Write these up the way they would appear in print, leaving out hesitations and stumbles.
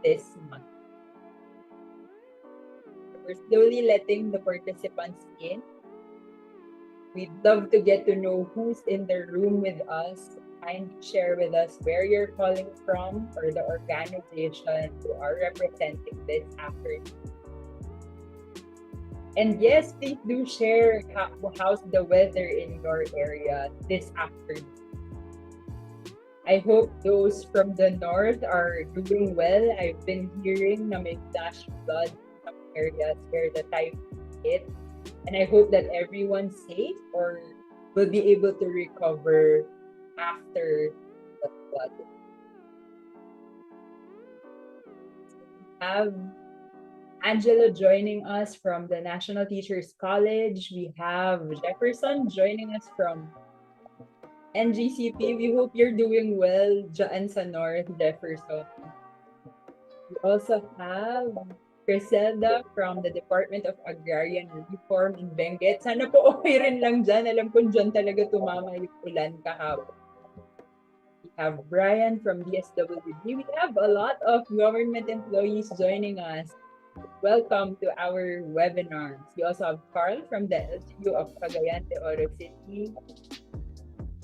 this month. We're slowly letting the participants in. We'd love to get to know who's in the room with us. Kindly share with us where you're calling from or the organization who are representing this afternoon. And yes, please do share how's the weather in your area this afternoon. I hope those from the north are doing well. I've been hearing na may flash flood in some areas where the typhoon hit. And I hope that everyone's safe or will be able to recover after the flood. We have Angela joining us from the National Teachers College. We have Jefferson joining us from NGCP. We hope you're doing well dyan sa North, Jefferson. We also have Griselda from the Department of Agrarian Reform in Benguet. Sana po okay rin lang dyan. Alam ko dyan talaga tumama yung ulan kahapon. We have Brian from DSWD. We have a lot of government employees joining us. Welcome to our webinars. We also have Carl from the LGU of Cagayan de Oro City.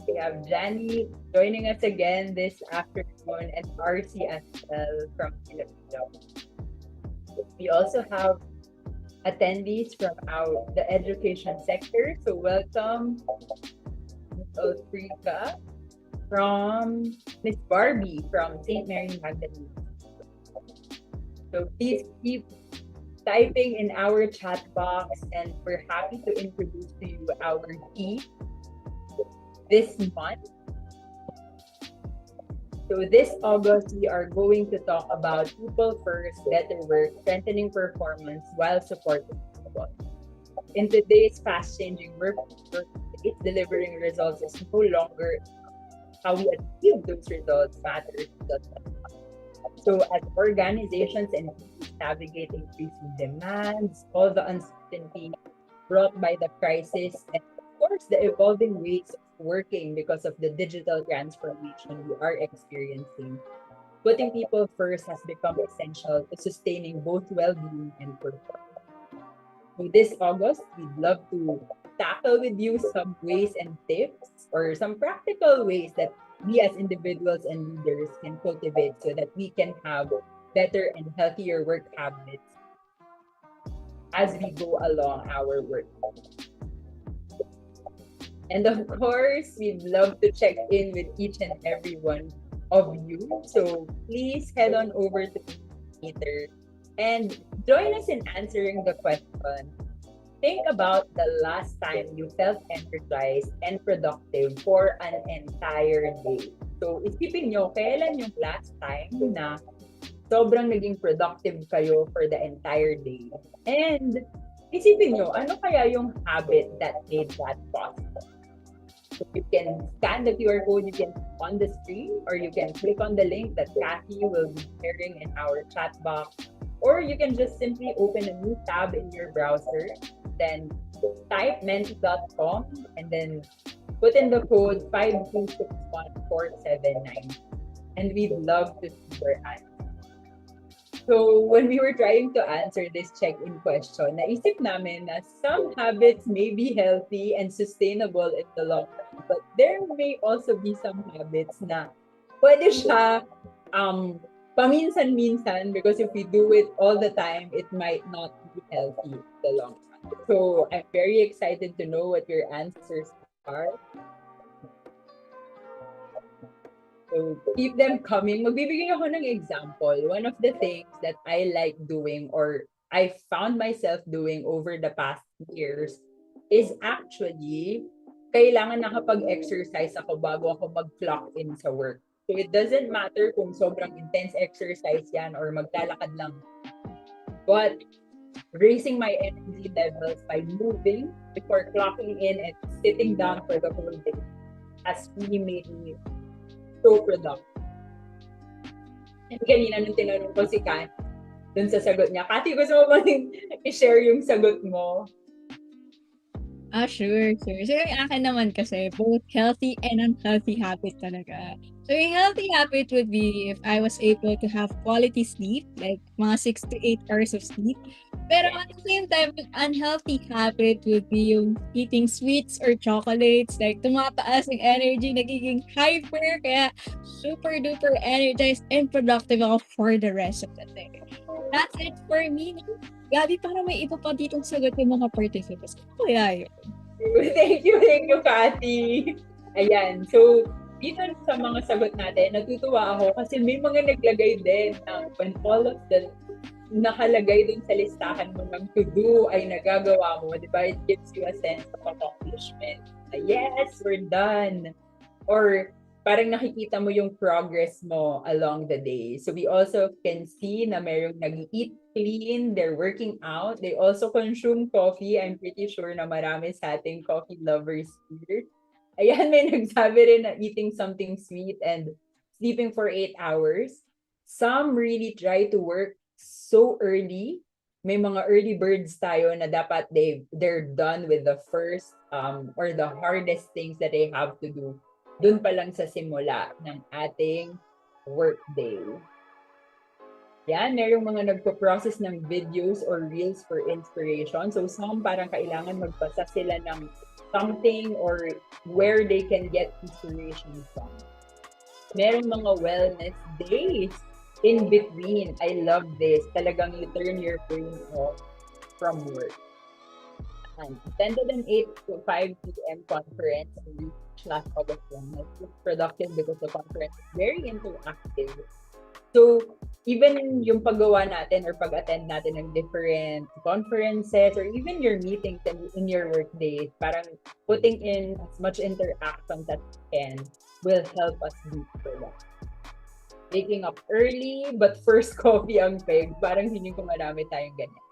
We have Jani joining us again this afternoon and RC as well from Filipino. We also have attendees from the education sector. So welcome Ms. Ulfrika from Miss Barbie from St. Mary Magdalene. So please keep typing in our chat box and we're happy to introduce to you our team this month. So this August, we are going to talk about people first, better work, strengthening performance while supporting people. In today's fast-changing workplace, delivering results is no longer how we achieve those results matters. So as organizations and teams navigate increasing demands, all the uncertainty brought by the crisis, and of course the evolving ways of working because of the digital transformation we are experiencing, putting people first has become essential to sustaining both well-being and performance. So this August, we'd love to tackle with you some ways and tips or some practical ways that we as individuals and leaders can cultivate so that we can have better and healthier work habits as we go along our work. And of course, we'd love to check in with each and every one of you. So please head on over to Twitter and join us in answering the question. Think about the last time you felt energized and productive for an entire day. So isipin nyo, kailan yung last time na sobrang naging productive kayo for the entire day? And isipin nyo, ano kaya yung habit that made that possible? So you can scan the QR code you can on the screen, or you can click on the link that Kathy will be sharing in our chat box, or you can just simply open a new tab in your browser, then type menti.com and then put in the code 5261479, and we'd love to see your answer. So when we were trying to answer this check-in question, naisip namin na some habits may be healthy and sustainable in the long run, but there may also be some habits na pwede siya paminsan-minsan, because if we do it all the time, it might not be healthy in the long run. So I'm very excited to know what your answers are. So keep them coming. Magbibigay ako ng example. One of the things that I like doing, or I found myself doing over the past years, is actually kailangan nakapag-exercise ako bago ako mag-clock in sa work. So it doesn't matter kung sobrang intense exercise yan or maglalakad lang. But raising my energy levels by moving before clocking in and sitting down for the whole day has really made me so productive. And kanina nung tinanong ko si Kat, dun sa sagot niya, Kati, gusto mo ba i-share yung sagot mo? Sure, sure. So, yung akin naman kasi, both healthy and unhealthy habit talaga. So, yung healthy habit would be if I was able to have quality sleep, like mga 6 to 8 hours of sleep. Pero Yeah. at the same time, yung unhealthy habit would be yung eating sweets or chocolates, like tumataas yung energy, nagiging hyper, kaya super duper energized and productive ako for the rest of the day. That's it for me. Gabi, parang may iba pa ditong sagot yung mga participants. Ano kaya yun? Thank you, Cathy. Ayan. So, dito sa mga sagot natin, natutuwa ako kasi may mga naglagay din ng when all of the nakalagay dun sa listahan mo ng to-do ay nagagawa mo, di ba? It gives you a sense of accomplishment. Yes, we're done. Or parang nakikita mo yung progress mo along the day. So we also can see na mayroong nag-eat clean, they're working out, they also consume coffee. I'm pretty sure na marami sa ating coffee lovers here. Ayan, may nagsabi rin na eating something sweet and sleeping for 8 hours. Some really try to work so early. May mga early birds tayo na dapat they're done with the first or the hardest things that they have to do dun pa lang sa simula ng ating workday. Yan, merong mga nagpo-process ng videos or reels for inspiration. So some parang kailangan magbasa sila ng something or where they can get inspiration from. Merong mga wellness days in between. I love this. Talagang you turn your brain off from work. And attended an 8 to 5 p.m. conference and research last August 1. It was productive because the conference is very interactive. So, even yung paggawa natin or pag-attend natin ng different conferences or even your meetings in your workday, parang putting in as much interaction that we can will help us be productive. Waking up early, but first coffee ang peg. Parang hindi ko marami tayong ganyan.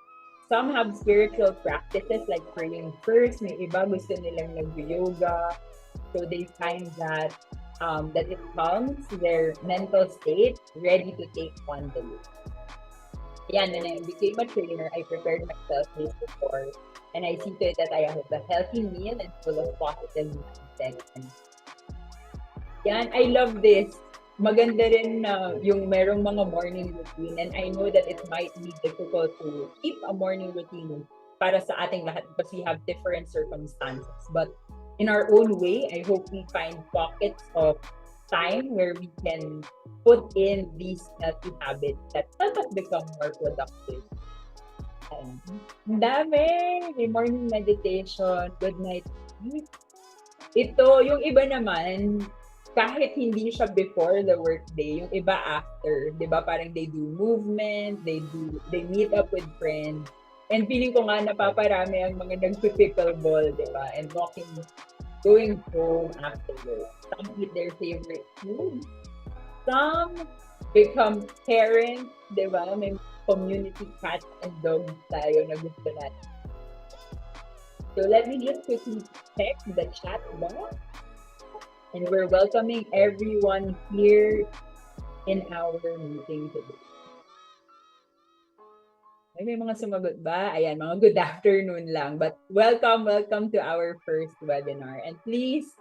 Some have spiritual practices like praying first. May iba gusto nilang nag-yoga. So they find that it calms their mental state, ready to take on the lead. Yan, when I became a trainer, I prepared myself this before. And I see to it that I have a healthy meal and full of positive mindset. And yan, I love this. Maganda rin na yung merong mga morning routine and I know that it might be difficult to keep a morning routine para sa ating lahat because we have different circumstances. But in our own way, I hope we find pockets of time where we can put in these healthy habits that help us become more productive. Ang dami! May morning meditation, good night sleep. Ito, yung iba naman, kahit hindi siya before the workday, yung iba after, 'di ba? Parang they do movement, they meet up with friends. And feeling ko nga napaparami ang mga nagpi-pickleball, 'di ba? And going home after work. Some eat their favorite food. Some become parents, 'di ba? May community cats and dogs tayo na gusto natin. So let me just quickly check the chat box. And we're welcoming everyone here in our meeting today. Ay, may mga sumagot ba? Ayan, mga good afternoon lang. But welcome to our first webinar. And please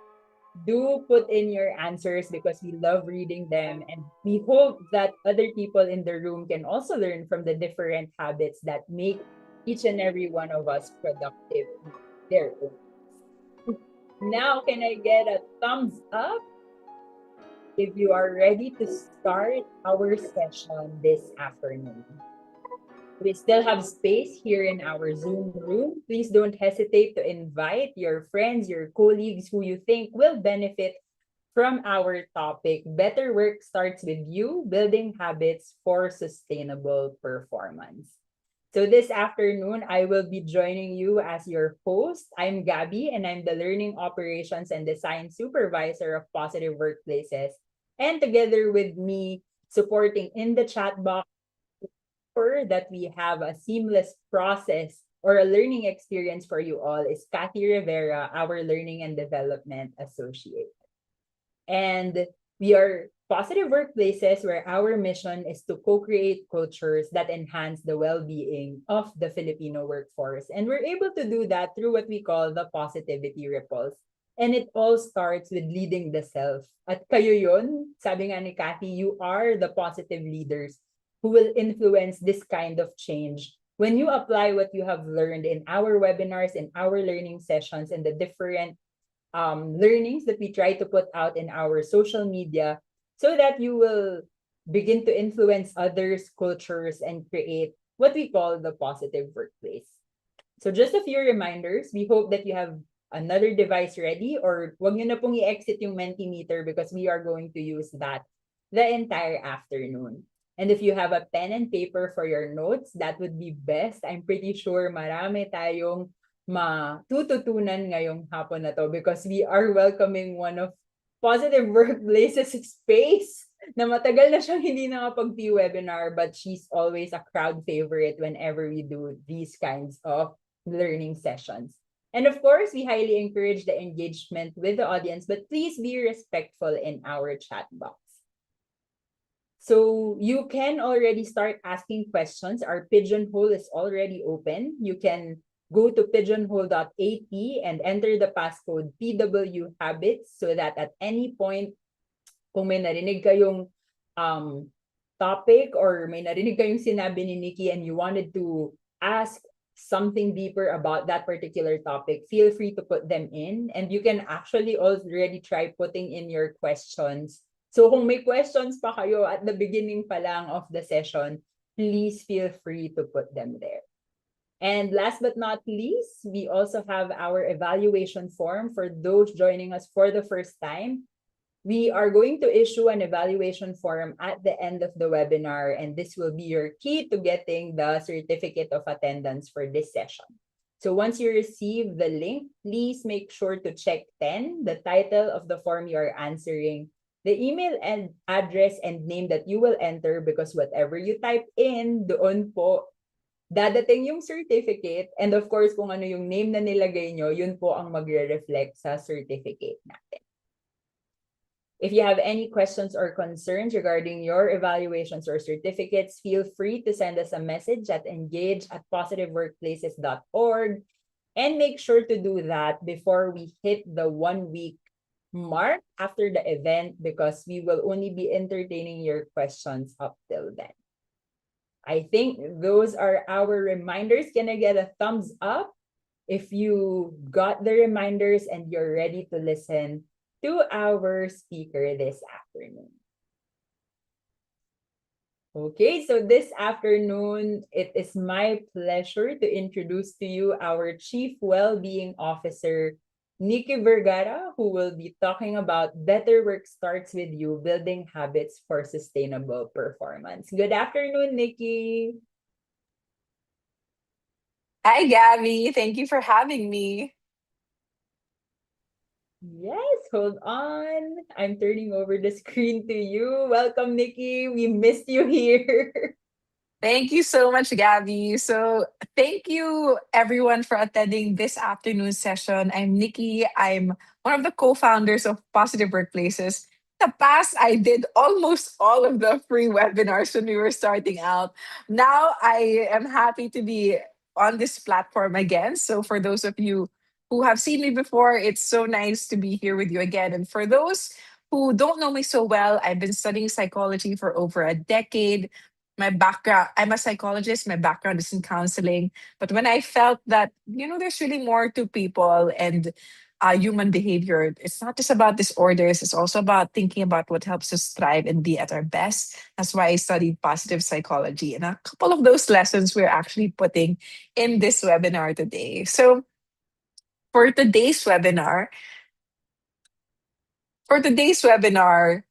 do put in your answers because we love reading them. And we hope that other people in the room can also learn from the different habits that make each and every one of us productive in their own. Now, can I get a thumbs up if you are ready to start our session this afternoon? We still have space here in our Zoom room. Please don't hesitate to invite your friends, your colleagues who you think will benefit from our topic. Better work starts with you, building habits for sustainable performance. So this afternoon, I will be joining you as your host. I'm Gabby, and I'm the Learning Operations and Design Supervisor of Positive Workplaces. And together with me, supporting in the chat box, that we have a seamless process or a learning experience for you all is Kathy Rivera, our Learning and Development Associate. And we are Positive workplaces, where our mission is to co-create cultures that enhance the well-being of the Filipino workforce. And we're able to do that through what we call the positivity ripples. And it all starts with leading the self. At kayo yun, sabi nga ni Kathy, you are the positive leaders who will influence this kind of change. When you apply what you have learned in our webinars, in our learning sessions, and the different learnings that we try to put out in our social media, so that you will begin to influence others, cultures, and create what we call the positive workplace. So just a few reminders. We hope that you have another device ready, or wag nyo na pong i-exit yung Mentimeter because we are going to use that the entire afternoon. And if you have a pen and paper for your notes, that would be best. I'm pretty sure marami tayong matututunan ngayong hapon na to because we are welcoming one of Positive Workplaces space na matagal na siyang hindi nakapag-webinar, but she's always a crowd favorite whenever we do these kinds of learning sessions. And of course, we highly encourage the engagement with the audience, but please be respectful in our chat box. So you can already start asking questions. Our pigeonhole is already open. You can go to pigeonhole.at and enter the passcode PW Habits so that at any point, kung may narinig kayong topic or may narinig kayong sinabi ni Nikki and you wanted to ask something deeper about that particular topic, feel free to put them in. And you can actually already try putting in your questions. So kung may questions pa kayo at the beginning pa lang of the session, please feel free to put them there. And last but not least, we also have our evaluation form for those joining us for the first time. We are going to issue an evaluation form at the end of the webinar, and this will be your key to getting the certificate of attendance for this session. So once you receive the link, please make sure to check 10, the title of the form you are answering, the email and address and name that you will enter, because whatever you type in, doon po dadating yung certificate, and of course, kung ano yung name na nilagay nyo, yun po ang magre-reflect sa certificate natin. If you have any questions or concerns regarding your evaluations or certificates, feel free to send us a message at engage@positiveworkplaces.org, and make sure to do that before we hit the 1 week mark after the event, because we will only be entertaining your questions up till then. I think those are our reminders. Can I get a thumbs up if you got the reminders and you're ready to listen to our speaker this afternoon? Okay, so this afternoon, it is my pleasure to introduce to you our Chief Wellbeing Officer, Nikki Vergara, who will be talking about Better Work Starts With You, Building Habits for Sustainable Performance. Good afternoon, Nikki. Hi, Gabby. Thank you for having me. Yes, hold on. I'm turning over the screen to you. Welcome, Nikki. We missed you here. Thank you so much, Gabby. So, thank you everyone for attending this afternoon session. I'm Nikki. I'm one of the co founders of Positive Workplaces. In the past, I did almost all of the free webinars when we were starting out. Now, I am happy to be on this platform again. So, for those of you who have seen me before, it's so nice to be here with you again. And for those who don't know me so well, I've been studying psychology for over a decade. My background, I'm a psychologist, my background is in counseling. But when I felt that, there's really more to people and human behavior, it's not just about disorders, it's also about thinking about what helps us thrive and be at our best. That's why I studied positive psychology. And a couple of those lessons we're actually putting in this webinar today. So for today's webinar, for today's webinar,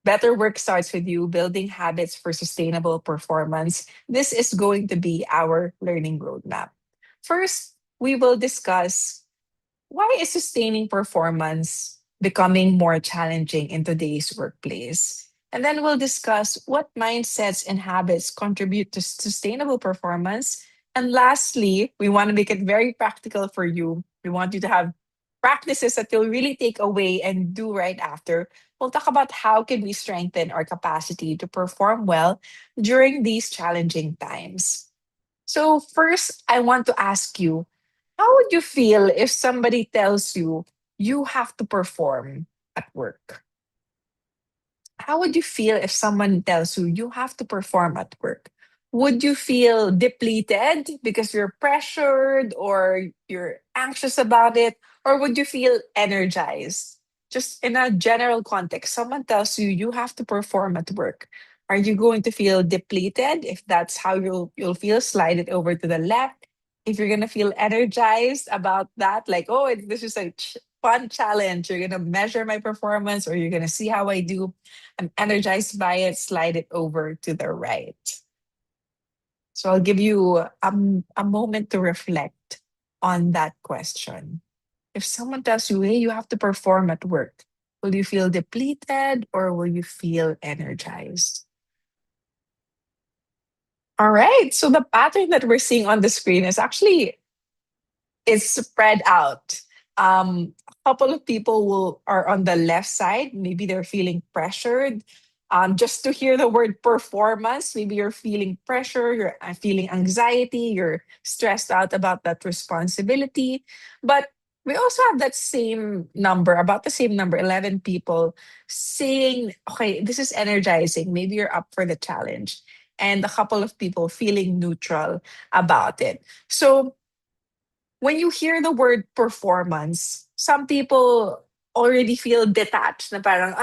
Better Work Starts With You, Building Habits for Sustainable Performance. This is going to be our learning roadmap. First, we will discuss why is sustaining performance becoming more challenging in today's workplace. And then we'll discuss what mindsets and habits contribute to sustainable performance. And lastly, we want to make it very practical for you. We want you to have practices that you'll really take away and do right after. We'll talk about how can we strengthen our capacity to perform well during these challenging times. So first, I want to ask you, how would you feel if somebody tells you you have to perform at work? How would you feel if someone tells you you have to perform at work? Would you feel depleted because you're pressured or you're anxious about it? Or would you feel energized? Just in a general context, someone tells you you have to perform at work. Are you going to feel depleted? If that's how you'll feel, slide it over to the left. If you're gonna feel energized about that, like, oh, this is a fun challenge. You're gonna measure my performance, or you're gonna see how I do. I'm energized by it, slide it over to the right. So I'll give you a moment to reflect on that question. If someone tells you, hey, you have to perform at work, will you feel depleted or will you feel energized? All right. So the pattern that we're seeing on the screen is actually is spread out. A couple of people will are on the left side. Maybe they're feeling pressured. Just to hear the word performance, maybe you're feeling pressure, you're feeling anxiety, you're stressed out about that responsibility. But we also have that same number, about the same number, 11 people saying, okay, this is energizing. Maybe you're up for the challenge. And a couple of people feeling neutral about it. So when you hear the word performance, some people already feel detached na parang,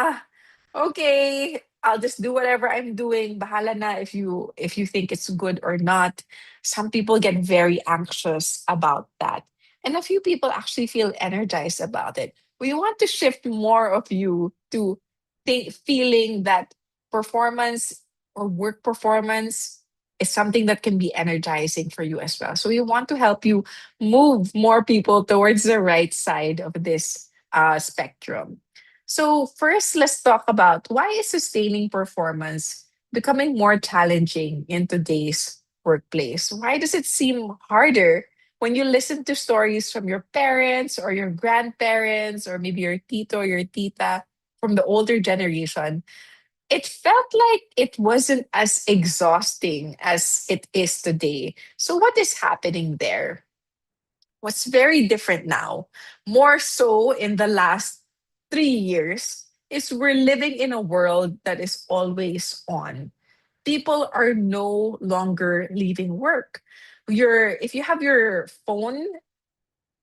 okay, I'll just do whatever I'm doing. Bahala na if you think it's good or not. Some people get very anxious about that. And a few people actually feel energized about it. We want to shift more of you to feeling that performance or work performance is something that can be energizing for you as well. So we want to help you move more people towards the right side of this spectrum. So first, let's talk about why is sustaining performance becoming more challenging in today's workplace? Why does it seem harder when you listen to stories from your parents or your grandparents or maybe your tito or your tita from the older generation? It felt like it wasn't as exhausting as it is today. So what is happening there? What's very different now, more so in the last 3 years, is we're living in a world that is always on. People are no longer leaving work. If you have your phone,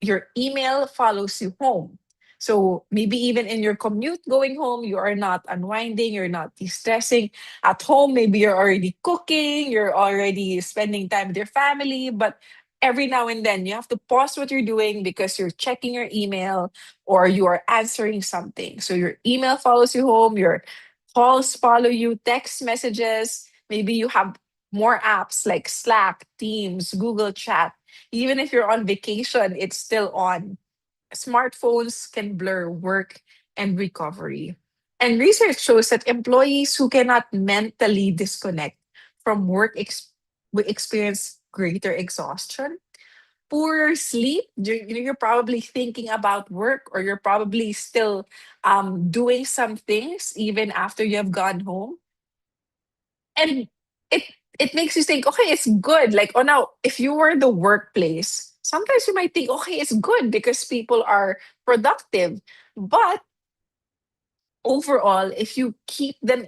your email follows you home. So maybe even in your commute going home, you are not unwinding, you're not de-stressing. At home, maybe you're already cooking, you're already spending time with your family, but every now and then you have to pause what you're doing because you're checking your email or you are answering something. So your email follows you home, your calls follow you, text messages, maybe you have more apps like Slack, Teams, Google Chat. Even if you're on vacation, it's still on. Smartphones can blur work and recovery. And research shows that employees who cannot mentally disconnect from work will experience greater exhaustion, poorer sleep. You're probably thinking about work or you're probably still doing some things even after you have gone home. And it it makes you think, okay, it's good. Like, oh, now if you were in the workplace, sometimes you might think, okay, it's good because people are productive. But overall, um if you keep them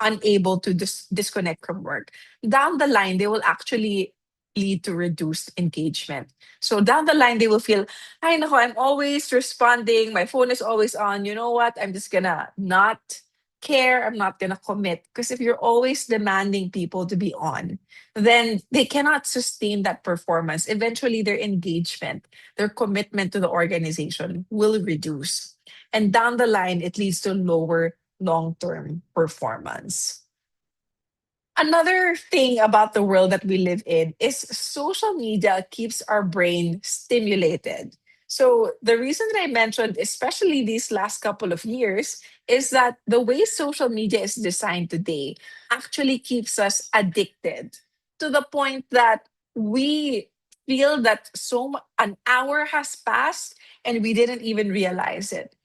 unable to disconnect from work, down the line, they will actually lead to reduced engagement. So down the line, they will feel, I know I'm always responding. My phone is always on. You know what? I'm just gonna not care. I'm not gonna commit. Because if you're always demanding people to be on, then they cannot sustain that performance. Eventually, their engagement, their commitment to the organization will reduce. And down the line, it leads to lower long term performance. Another thing about the world that we live in is social media keeps our brain stimulated. So, the reason that I mentioned, especially these last couple of years, is that the way social media is designed today actually keeps us addicted to the point that we feel that an hour has passed and we didn't even realize it,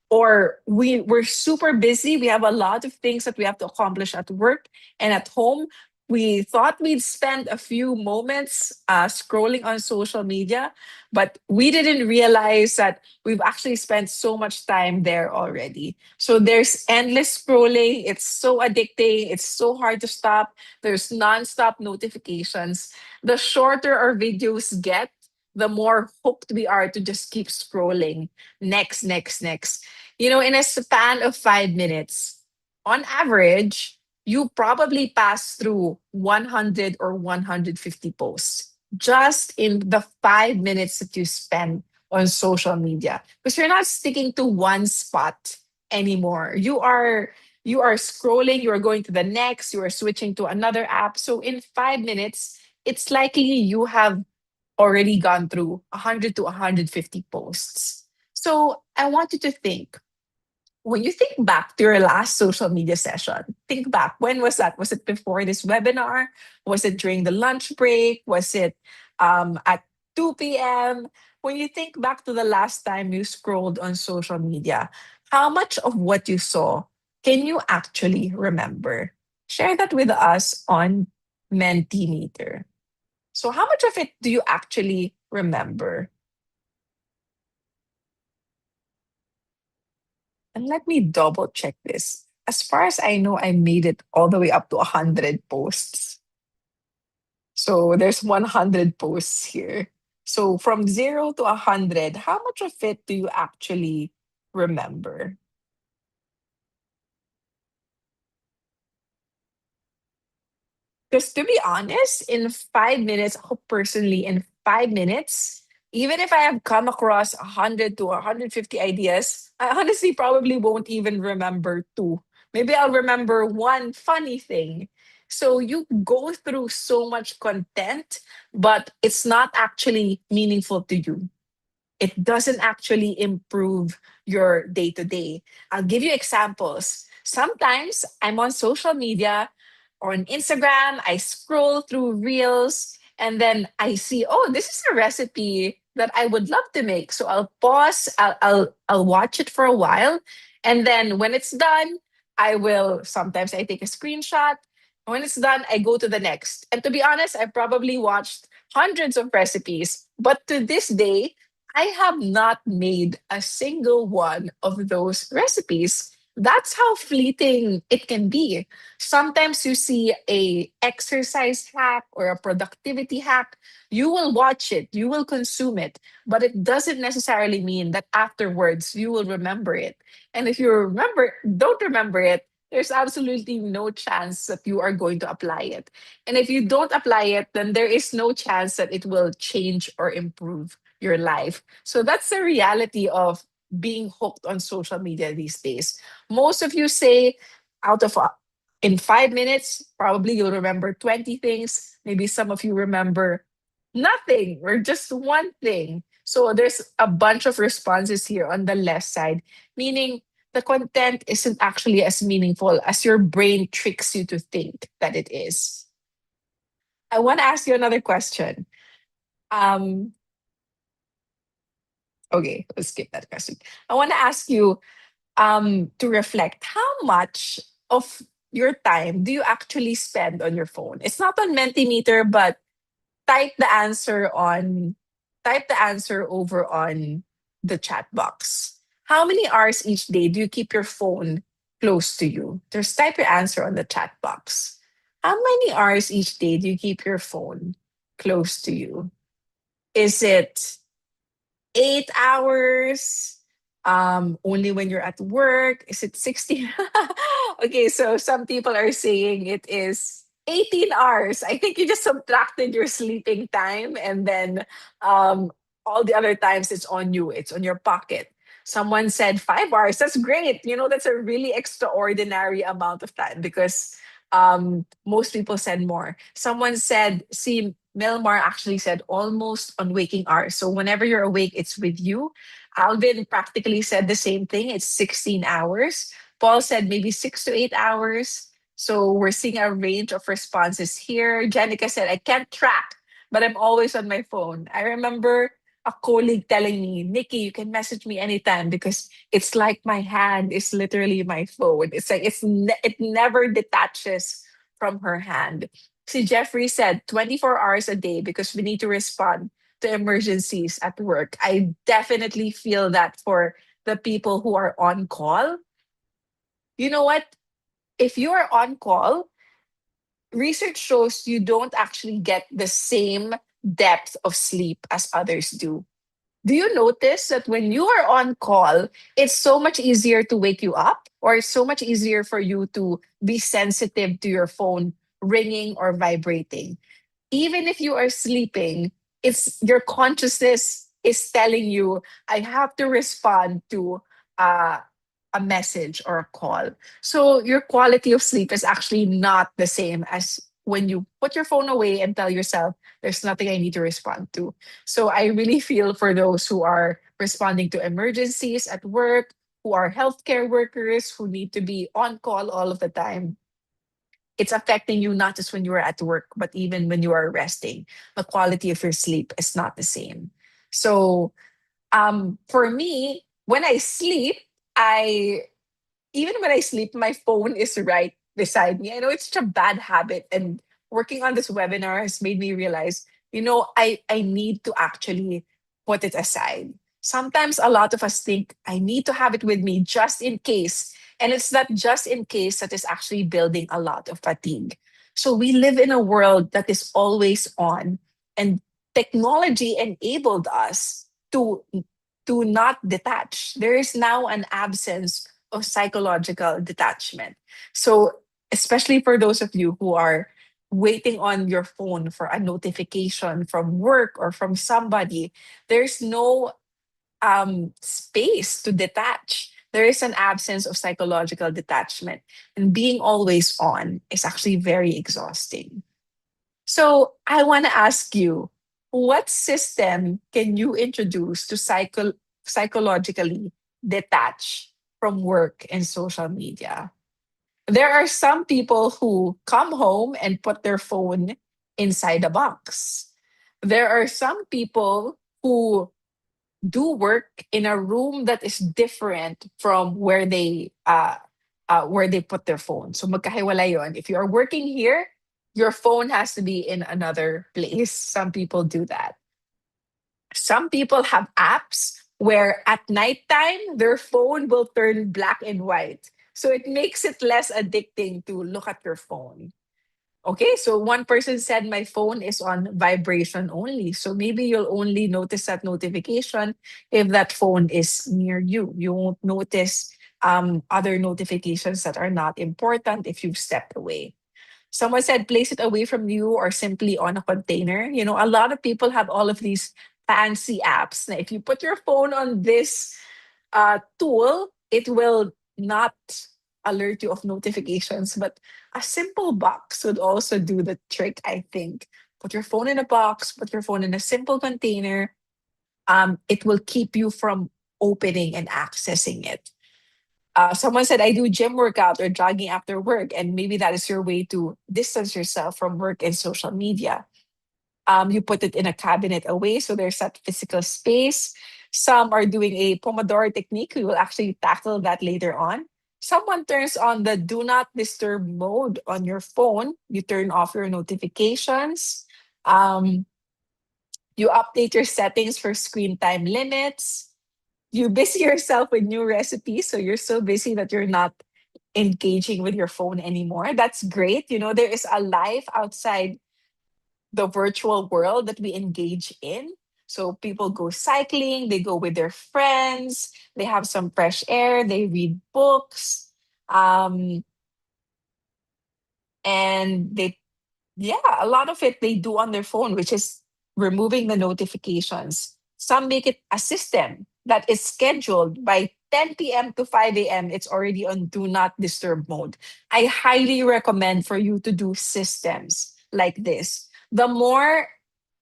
or we're super busy, we have a lot of things that we have to accomplish at work and at home. We thought we'd spend a few moments scrolling on social media, but we didn't realize that we've actually spent so much time there already. So there's endless scrolling, it's so addicting, it's so hard to stop. There's nonstop notifications. The shorter our videos get, the more hooked we are to just keep scrolling. Next, next, next. In a span of 5 minutes, on average, you probably pass through 100 or 150 posts just in the 5 minutes that you spend on social media, because you're not sticking to one spot anymore. You are scrolling, you are going to the next, you are switching to another app. So in 5 minutes, it's likely you have already gone through 100 to 150 posts. So I want you to think, when you think back to your last social media session, think back. When was that? Was it before this webinar? Was it during the lunch break? Was it at 2 p.m.? When you think back to the last time you scrolled on social media, how much of what you saw can you actually remember? Share that with us on Mentimeter. So, how much of it do you actually remember? And let me double check this. As far as I know, I made it all the way up to 100 posts. So there's 100 posts here. So from 0 to 100, how much of it do you actually remember? Because to be honest, in 5 minutes, ako personally, in 5 minutes, even if I have come across 100 to 150 ideas, I honestly probably won't even remember two. Maybe I'll remember one funny thing. So you go through so much content, but it's not actually meaningful to you. It doesn't actually improve your day to day. I'll give you examples. Sometimes I'm on social media or on Instagram, I scroll through reels and then I see, oh, this is a recipe that I would love to make. So I'll pause, I'll watch it for a while. And then when it's done, sometimes I take a screenshot. When it's done, I go to the next. And to be honest, I probably watched hundreds of recipes. But to this day, I have not made a single one of those recipes. That's how fleeting it can be. Sometimes you see a exercise hack or a productivity hack, you will watch it, you will consume it, but it doesn't necessarily mean that afterwards you will remember it. And if you don't remember it, there's absolutely no chance that you are going to apply it. And if you don't apply it, then there is no chance that it will change or improve your life. So that's the reality of being hooked on social media these days. Most of you say out of in 5 minutes, probably you'll remember 20 things. Maybe some of you remember nothing or just one thing. So there's a bunch of responses here on the left side, meaning the content isn't actually as meaningful as your brain tricks you to think that it is. I want to ask you another question. Um, Okay, let's skip that question. I want to ask you to reflect, how much of your time do you actually spend on your phone? It's not on Mentimeter, but type the answer on type the answer over on the chat box. How many hours each day do you keep your phone close to you? Just type your answer on the chat box. How many hours each day do you keep your phone close to you? Is it 8 hours? Only when you're at work? Is it 60? Okay, so some people are saying it is 18 hours. I think you just subtracted your sleeping time and then all the other times it's on you, it's on your pocket. Someone said 5 hours. That's great. That's a really extraordinary amount of time because most people said more. Someone said, see, Melmar actually said almost on waking hours. So whenever you're awake, it's with you. Alvin practically said the same thing. It's 16 hours. Paul said maybe 6 to 8 hours. So we're seeing a range of responses here. Jenica said, I can't track. but I'm always on my phone. I remember a colleague telling me, Nikki, you can message me anytime because it's like my hand is literally my phone. It's like it never detaches from her hand. See, Jeffrey said 24 hours a day because we need to respond to emergencies at work. I definitely feel that for the people who are on call. You know what? If you are on call, research shows you don't actually get the same depth of sleep as others do. Do you notice that when you are on call, it's so much easier to wake you up, or it's so much easier for you to be sensitive to your phone ringing or vibrating? Even if you are sleeping, it's your consciousness is telling you, I have to respond to uh, a message or a call. So your quality of sleep is actually not the same as when you put your phone away and tell yourself, there's nothing I need to respond to. So I really feel for those who are responding to emergencies at work, who are healthcare workers, who need to be on call all of the time. It's affecting you not just when you are at work, but even when you are resting. The quality of your sleep is not the same. So for me, when I sleep, I even when I sleep, my phone is right beside me. I know it's such a bad habit, and working on this webinar has made me realize, I need to actually put it aside. Sometimes a lot of us think I need to have it with me just in case. And it's that just in case that is actually building a lot of fatigue. So we live in a world that is always on, and technology enabled us to not detach. There is now an absence of psychological detachment. So, especially for those of you who are waiting on your phone for a notification from work or from somebody, there's no space to detach. There is an absence of psychological detachment. And being always on is actually very exhausting. So, I want to ask you, what system can you introduce to psychologically detach from work and social media? There are some people who come home and put their phone inside a box. There are some people who do work in a room that is different from where they put their phone. So magkahiwalay yun. If you are working here, your phone has to be in another place. Some people do that. Some people have apps where at nighttime their phone will turn black and white. So it makes it less addicting to look at your phone. Okay, so one person said my phone is on vibration only. So maybe you'll only notice that notification if that phone is near you. You won't notice other notifications that are not important if you've stepped away. Someone said place it away from you or simply on a container. A lot of people have all of these fancy apps. Now, if you put your phone on this tool, it will not alert you of notifications, but a simple box would also do the trick, I think. Put your phone in a box, put your phone in a simple container. It will keep you from opening and accessing it. Someone said, I do gym workout or jogging after work, and maybe that is your way to distance yourself from work and social media. You put it in a cabinet away, so there's that physical space. Some are doing a Pomodoro technique. We will actually tackle that later on. Someone turns on the do not disturb mode on your phone. You turn off your notifications. Um, you update your settings for screen time limits. You busy yourself with new recipes. So you're so busy that you're not engaging with your phone anymore. That's great. There is a life outside the virtual world that we engage in. So people go cycling, they go with their friends, they have some fresh air, they read books, um, and a lot of it they do on their phone, which is removing the notifications. Some make it a system that is scheduled by 10 p.m. to 5 a.m. It's already on do not disturb mode. I highly recommend for you to do systems like this. The more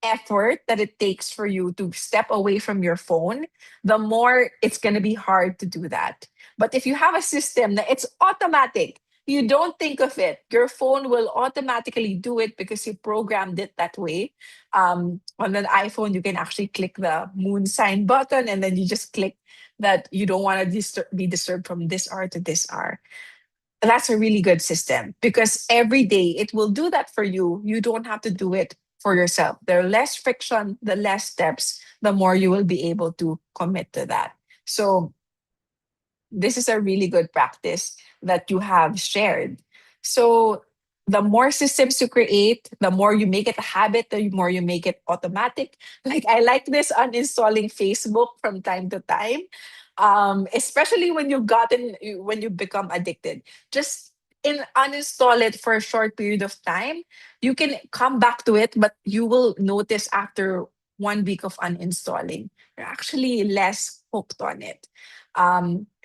effort that it takes for you to step away from your phone, the more it's going to be hard to do that. But if you have a system that it's automatic, You don't think of it. Your phone will automatically do it because you programmed it that way. On an iPhone, you can actually click the moon sign button and then you just click that you don't want to be disturbed from this hour to this hour. That's a really good system because every day it will do that for you. You don't have to do it for yourself. The less friction, the less steps, the more you will be able to commit to that. So this is a really good practice that you have shared. So the more systems you create, the more you make it a habit, the more you make it automatic. Like I like this uninstalling Facebook from time to time, especially when you become addicted. Just uninstall it for a short period of time. You can come back to it, but you will notice after 1 week of uninstalling, you're actually less hooked on it.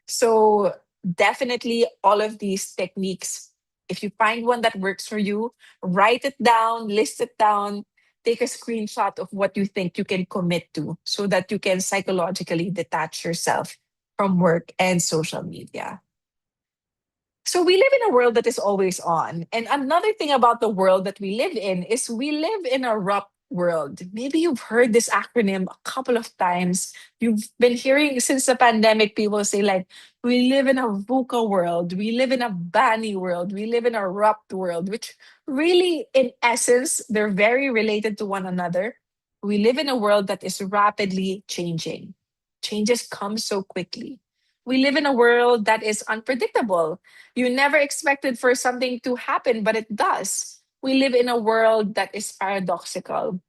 So definitely all of these techniques, if you find one that works for you, write it down, list it down, take a screenshot of what you think you can commit to so that you can psychologically detach yourself from work and social media. So we live in a world that is always on. And another thing about the world that we live in is we live in a RUP world. Maybe you've heard this acronym a couple of times. You've been hearing since the pandemic people say like we live in a VUCA world, we live in a BANI world, we live in a RUP world, which really in essence they're very related to one another. We live in a world that is rapidly changing. Changes come so quickly. We live in a world that is unpredictable. You never expected for something to happen, but it does. We live in a world that is paradoxical.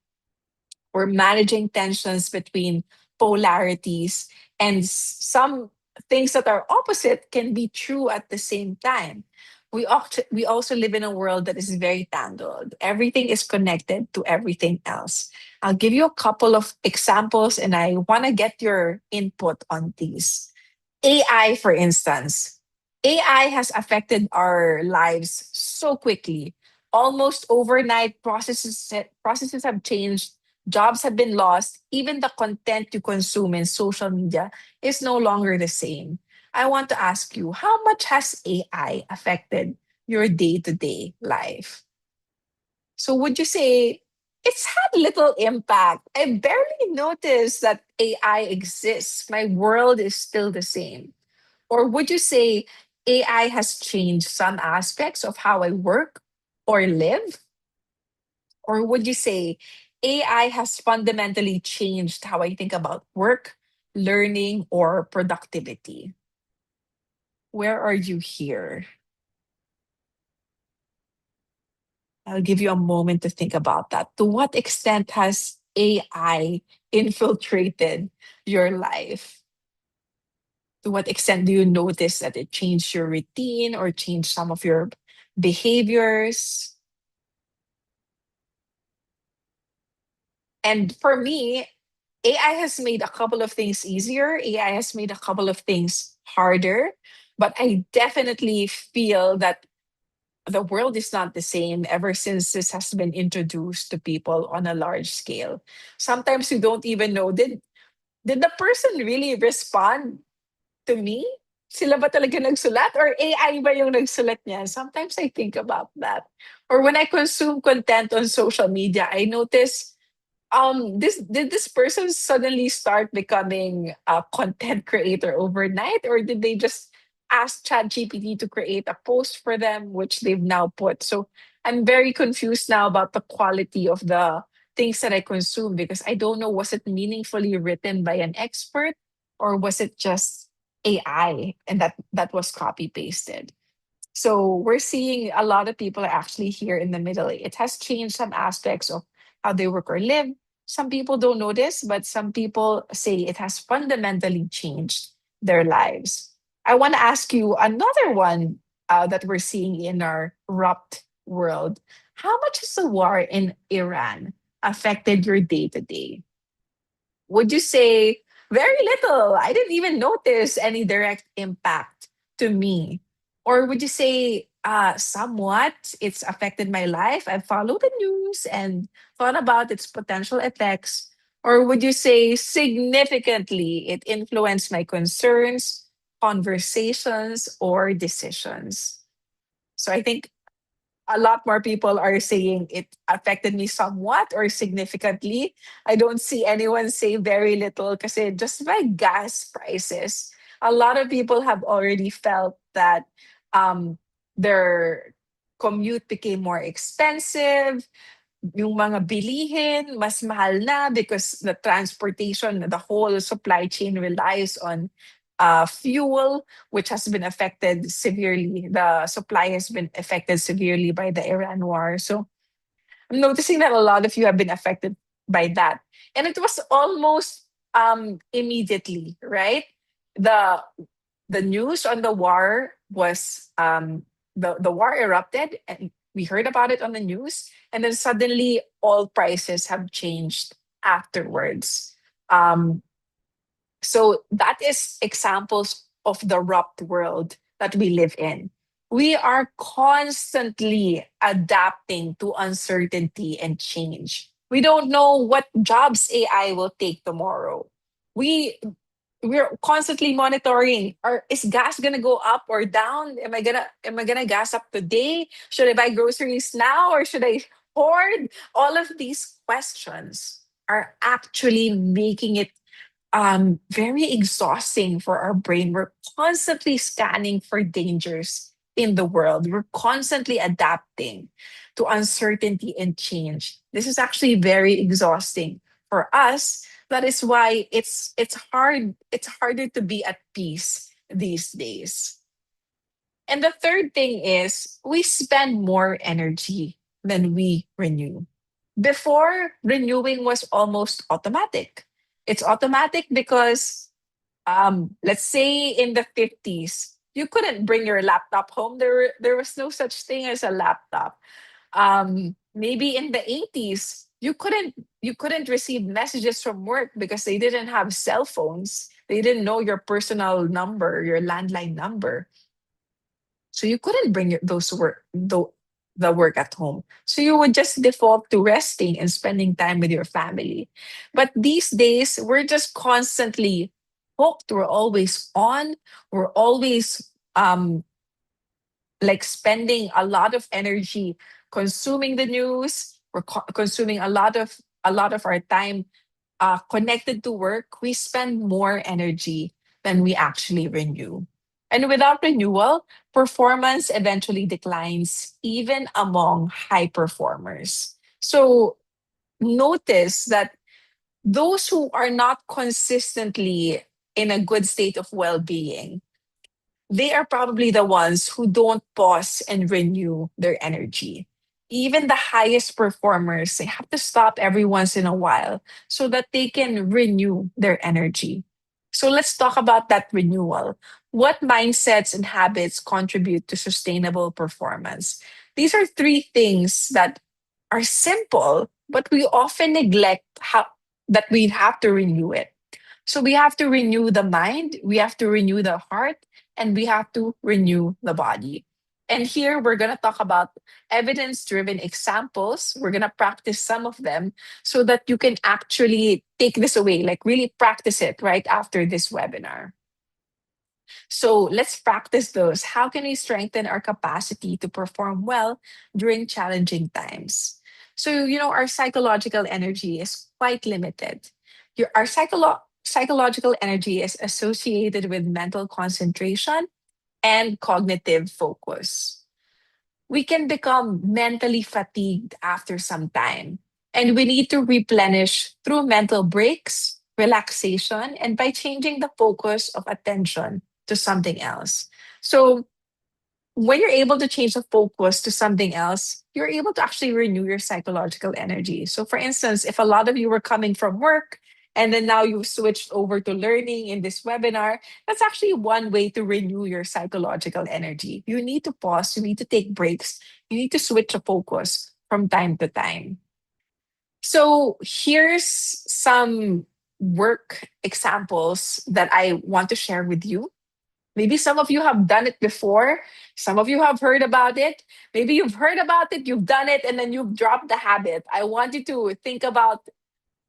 We're managing tensions between polarities, and some things that are opposite can be true at the same time. We also live in a world that is very tangled. Everything is connected to everything else. I'll give you a couple of examples and I want to get your input on these. AI, for instance. AI has affected our lives so quickly. Almost overnight, processes have changed, jobs have been lost, even the content you consume in social media is no longer the same. I want to ask you, how much has AI affected your day-to-day life? So would you say it's had little impact? I barely noticed that AI exists. My world is still the same. Or would you say AI has changed some aspects of how I work or live? Or would you say AI has fundamentally changed how I think about work, learning, or productivity? Where are you here? I'll give you a moment to think about that. To what extent has AI infiltrated your life? To what extent do you notice that it changed your routine or changed some of your behaviors? And for me, AI has made a couple of things easier. AI has made a couple of things harder. But I definitely feel that the world is not the same ever since this has been introduced to people on a large scale. Sometimes you don't even know, did the person really respond to me? Sila ba talaga nagsulat or AI ba yung nagsulat niya? Sometimes I think about that. Or when I consume content on social media, I notice this did this person suddenly start becoming a content creator overnight, or did they just ask ChatGPT to create a post for them which they've now put? So I'm very confused now about the quality of the things that I consume because I don't know, was it meaningfully written by an expert or was it just AI and that was copy pasted? So we're seeing a lot of people are actually here in the middle. It has changed some aspects of how they work or live. Some people don't notice, but some people say it has fundamentally changed their lives. I want to ask you another one that we're seeing in our rupt world. How much has the war in Iran affected your day to day? Would you say very little? I didn't even notice any direct impact to me. Or would you say somewhat it's affected my life? I've followed the news and thought about its potential effects. Or would you say significantly it influenced my concerns, conversations, or decisions? So I think a lot more people are saying it affected me somewhat or significantly. I don't see anyone say very little because just by gas prices, a lot of people have already felt that um, their commute became more expensive. Yung mga bilihin, mas mahal na because the transportation, the whole supply chain relies on fuel, which has been affected severely. The supply has been affected severely by the Iran war. So I'm noticing that a lot of you have been affected by that. And it was almost immediately, right? The the news on the war was the war erupted and we heard about it on the news, and then suddenly all prices have changed afterwards. um, so that is examples of the rupt world that we live in. We are constantly adapting to uncertainty and change. We don't know what jobs AI will take tomorrow. We we're constantly monitoring, or is gas gonna go up or down? Am I gonna gas up today? Should I buy groceries now or should I hoard? All of these questions are actually making it very exhausting for our brain. We're constantly scanning for dangers in the world. We're constantly adapting to uncertainty and change. This is actually very exhausting for us. That is why it's harder to be at peace these days. And the third thing is we spend more energy than we renew. Before, renewing was almost automatic. It's automatic because, let's say in the 50s, you couldn't bring your laptop home. There was no such thing as a laptop. Maybe in the 80s, you couldn't receive messages from work because they didn't have cell phones. They didn't know your personal number, your landline number. So you couldn't bring the work at home. So you would just default to resting and spending time with your family. But these days, we're just constantly hooked. We're always on. We're always like spending a lot of energy consuming the news. We're consuming a lot of our time connected to work. We spend more energy than we actually renew. And without renewal, performance eventually declines, even among high performers. So notice that those who are not consistently in a good state of well being, they are probably the ones who don't pause and renew their energy. Even the highest performers, they have to stop every once in a while so that they can renew their energy. So let's talk about that renewal. What mindsets and habits contribute to sustainable performance? These are three things that are simple, but we often neglect how that we have to renew it. So we have to renew the mind, we have to renew the heart, and we have to renew the body. And here we're going to talk about evidence driven examples. We're going to practice some of them so that you can actually take this away, like really practice it right after this webinar. So let's practice those. How can we strengthen our capacity to perform well during challenging times? So, our psychological energy is quite limited. Our psychological energy is associated with mental concentration and cognitive focus. We can become mentally fatigued after some time, and we need to replenish through mental breaks, relaxation, and by changing the focus of attention to something else. So, when you're able to change the focus to something else, you're able to actually renew your psychological energy. So, for instance, if a lot of you were coming from work and then now you've switched over to learning in this webinar, that's actually one way to renew your psychological energy. You need to pause, you need to take breaks, you need to switch the focus from time to time. So, here's some work examples that I want to share with you. Maybe some of you have done it before. Some of you have heard about it. Maybe you've heard about it, you've done it, and then you've dropped the habit. I want you to think about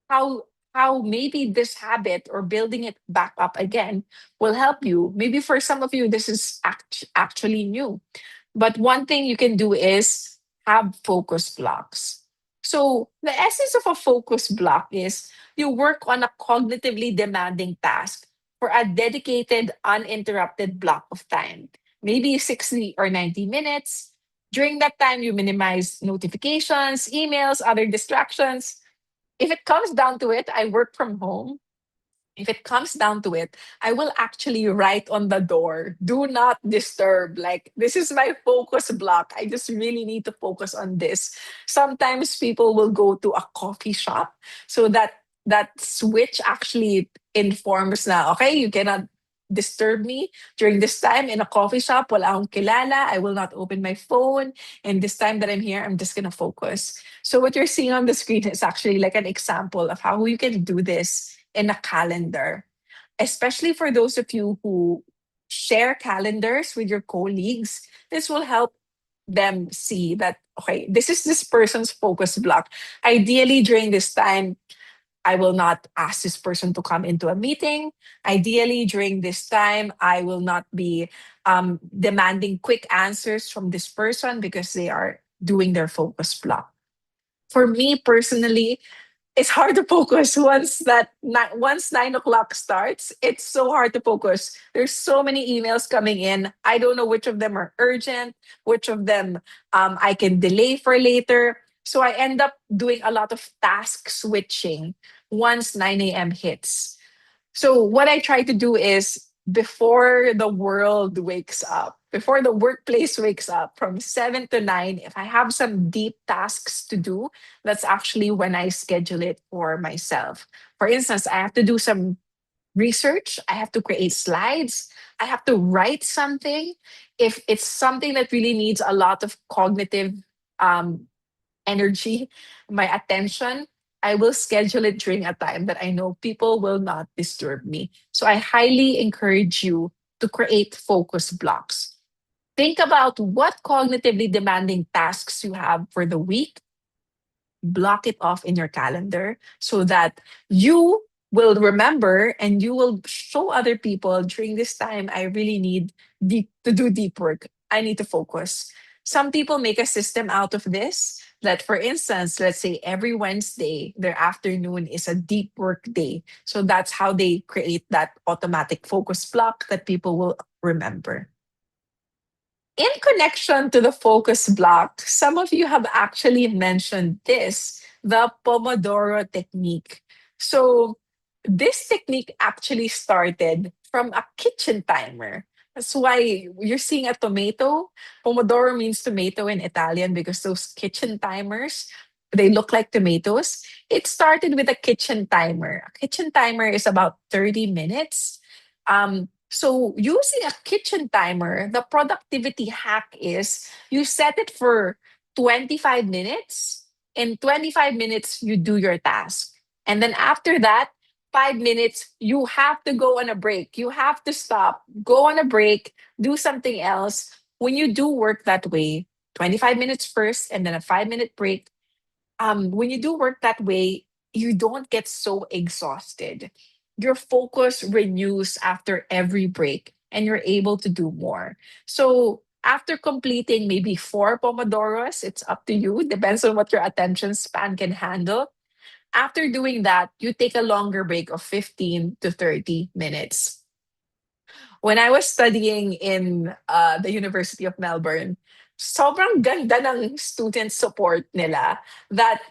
how how maybe this habit or building it back up again will help you. Maybe for some of you, this is actually new. But one thing you can do is have focus blocks. So, the essence of a focus block is you work on a cognitively demanding task for a dedicated, uninterrupted block of time, maybe 60 or 90 minutes. During that time, you minimize notifications, emails, other distractions. If it comes down to it, I work from home. If it comes down to it, I will actually write on the door, do not disturb. Like, this is my focus block. I just really need to focus on this. Sometimes people will go to a coffee shop. So that switch actually informs na, okay, you cannot disturb me during this time in a coffee shop. Wala akong kilala. I will not open my phone. And this time that I'm here, I'm just going to focus. So what you're seeing on the screen is actually like an example of how you can do this in a calendar, especially for those of you who share calendars with your colleagues. This will help them see that, okay, this is this person's focus block. Ideally, during this time, I will not ask this person to come into a meeting. Ideally, during this time, I will not be demanding quick answers from this person because they are doing their focus block. For me personally, it's hard to focus once 9 o'clock starts. It's so hard to focus. There's so many emails coming in. I don't know which of them are urgent, which of them I can delay for later. So I end up doing a lot of task switching once 9 a.m. hits. So what I try to do is before the world wakes up, before the workplace wakes up from 7 to 9, if I have some deep tasks to do, that's actually when I schedule it for myself. For instance, I have to do some research, I have to create slides, I have to write something. If it's something that really needs a lot of cognitive um, energy, my attention, I will schedule it during a time that I know people will not disturb me. So I highly encourage you to create focus blocks. Think about what cognitively demanding tasks you have for the week, block it off in your calendar so that you will remember and you will show other people during this time I really need to do deep work. I need to focus. Some people make a system out of this that for instance, let's say every Wednesday their afternoon is a deep work day. So that's how they create that automatic focus block that people will remember. In connection to the focus block, some of you have actually mentioned this, the Pomodoro technique. So, this technique actually started from a kitchen timer. That's why you're seeing a tomato. Pomodoro means tomato in Italian because those kitchen timers, they look like tomatoes. It started with a kitchen timer. A kitchen timer is about 30 minutes. So using a kitchen timer, the productivity hack is you set it for 25 minutes. In 25 minutes, you do your task. And then after that, 5 minutes, you have to go on a break. You have to stop, go on a break, do something else. When you do work that way, 25 minutes first and then a 5 minute break, when you do work that way, you don't get so exhausted. Your focus renews after every break and you're able to do more. So after completing maybe 4 pomodoros, it's up to you, depends on what your attention span can handle. After doing that, you take a longer break of 15 to 30 minutes. When I was studying in the University of Melbourne, sobrang ganda ng student support nila that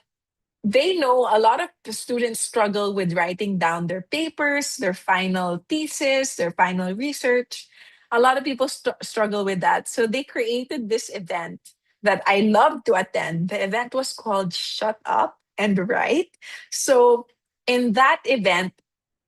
they know a lot of the students struggle with writing down their papers, their final thesis, their final research. A lot of people struggle with that. So they created this event that I love to attend. The event was called Shut Up and Write. So in that event,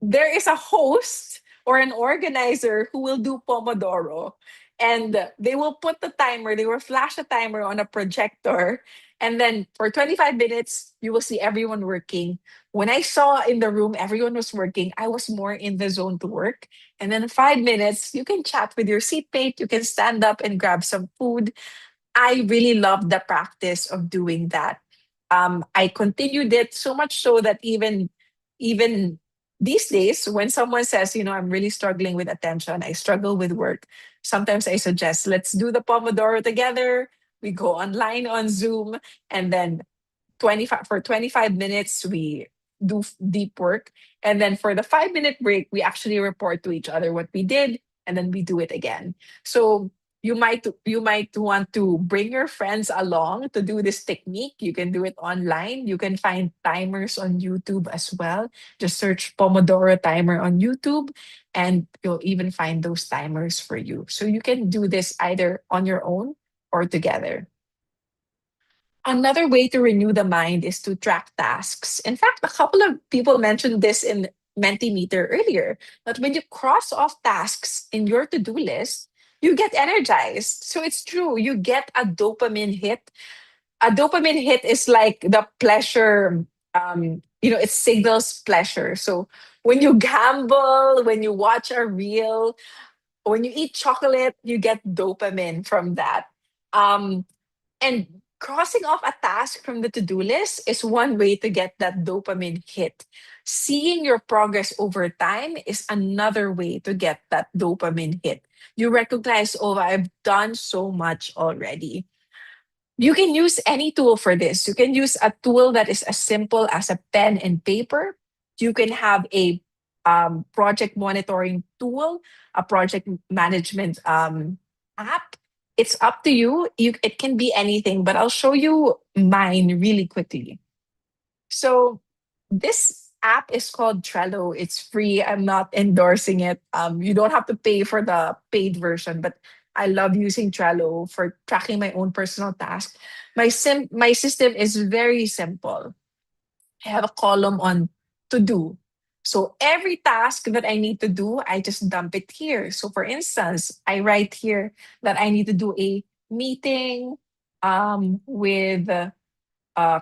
there is a host or an organizer who will do Pomodoro. And they will put the timer, they will flash a timer on a projector, and then for 25 minutes, you will see everyone working. When I saw in the room everyone was working, I was more in the zone to work. And then 5 minutes, you can chat with your seatmate, you can stand up and grab some food. I really loved the practice of doing that. I continued it so much so that even these days, when someone says, I'm really struggling with attention, I struggle with work, Sometimes I suggest, let's do the Pomodoro together. We go online on Zoom, and then 25 minutes we do deep work, and then for the 5 minute break we actually report to each other what we did, and then we do it again. So you might want to bring your friends along to do this technique. You can do it online. You can find timers on YouTube as well. Just search Pomodoro timer on YouTube, and you'll even find those timers for you. So you can do this either on your own or together. Another way to renew the mind is to track tasks. In fact, a couple of people mentioned this in Mentimeter earlier, that when you cross off tasks in your to do list, you get energized. So it's true, you get a dopamine hit. A dopamine hit is like the pleasure, it signals pleasure. So when you gamble, when you watch a reel, when you eat chocolate, you get dopamine from that. Um, and crossing off a task from the to do list is one way to get that dopamine hit. Seeing your progress over time is another way to get that dopamine hit. You recognize, oh, I've done so much already. You can use any tool for this. You can use a tool that is as simple as a pen and paper. You can have a project monitoring tool, a project management app. It's up to you. It can be anything, but I'll show you mine really quickly. So this app is called Trello. It's free. I'm not endorsing it. You don't have to pay for the paid version, but I love using Trello for tracking my own personal tasks. My system is very simple. I have a column on to do. So every task that I need to do, I just dump it here. So for instance, I write here that I need to do a meeting with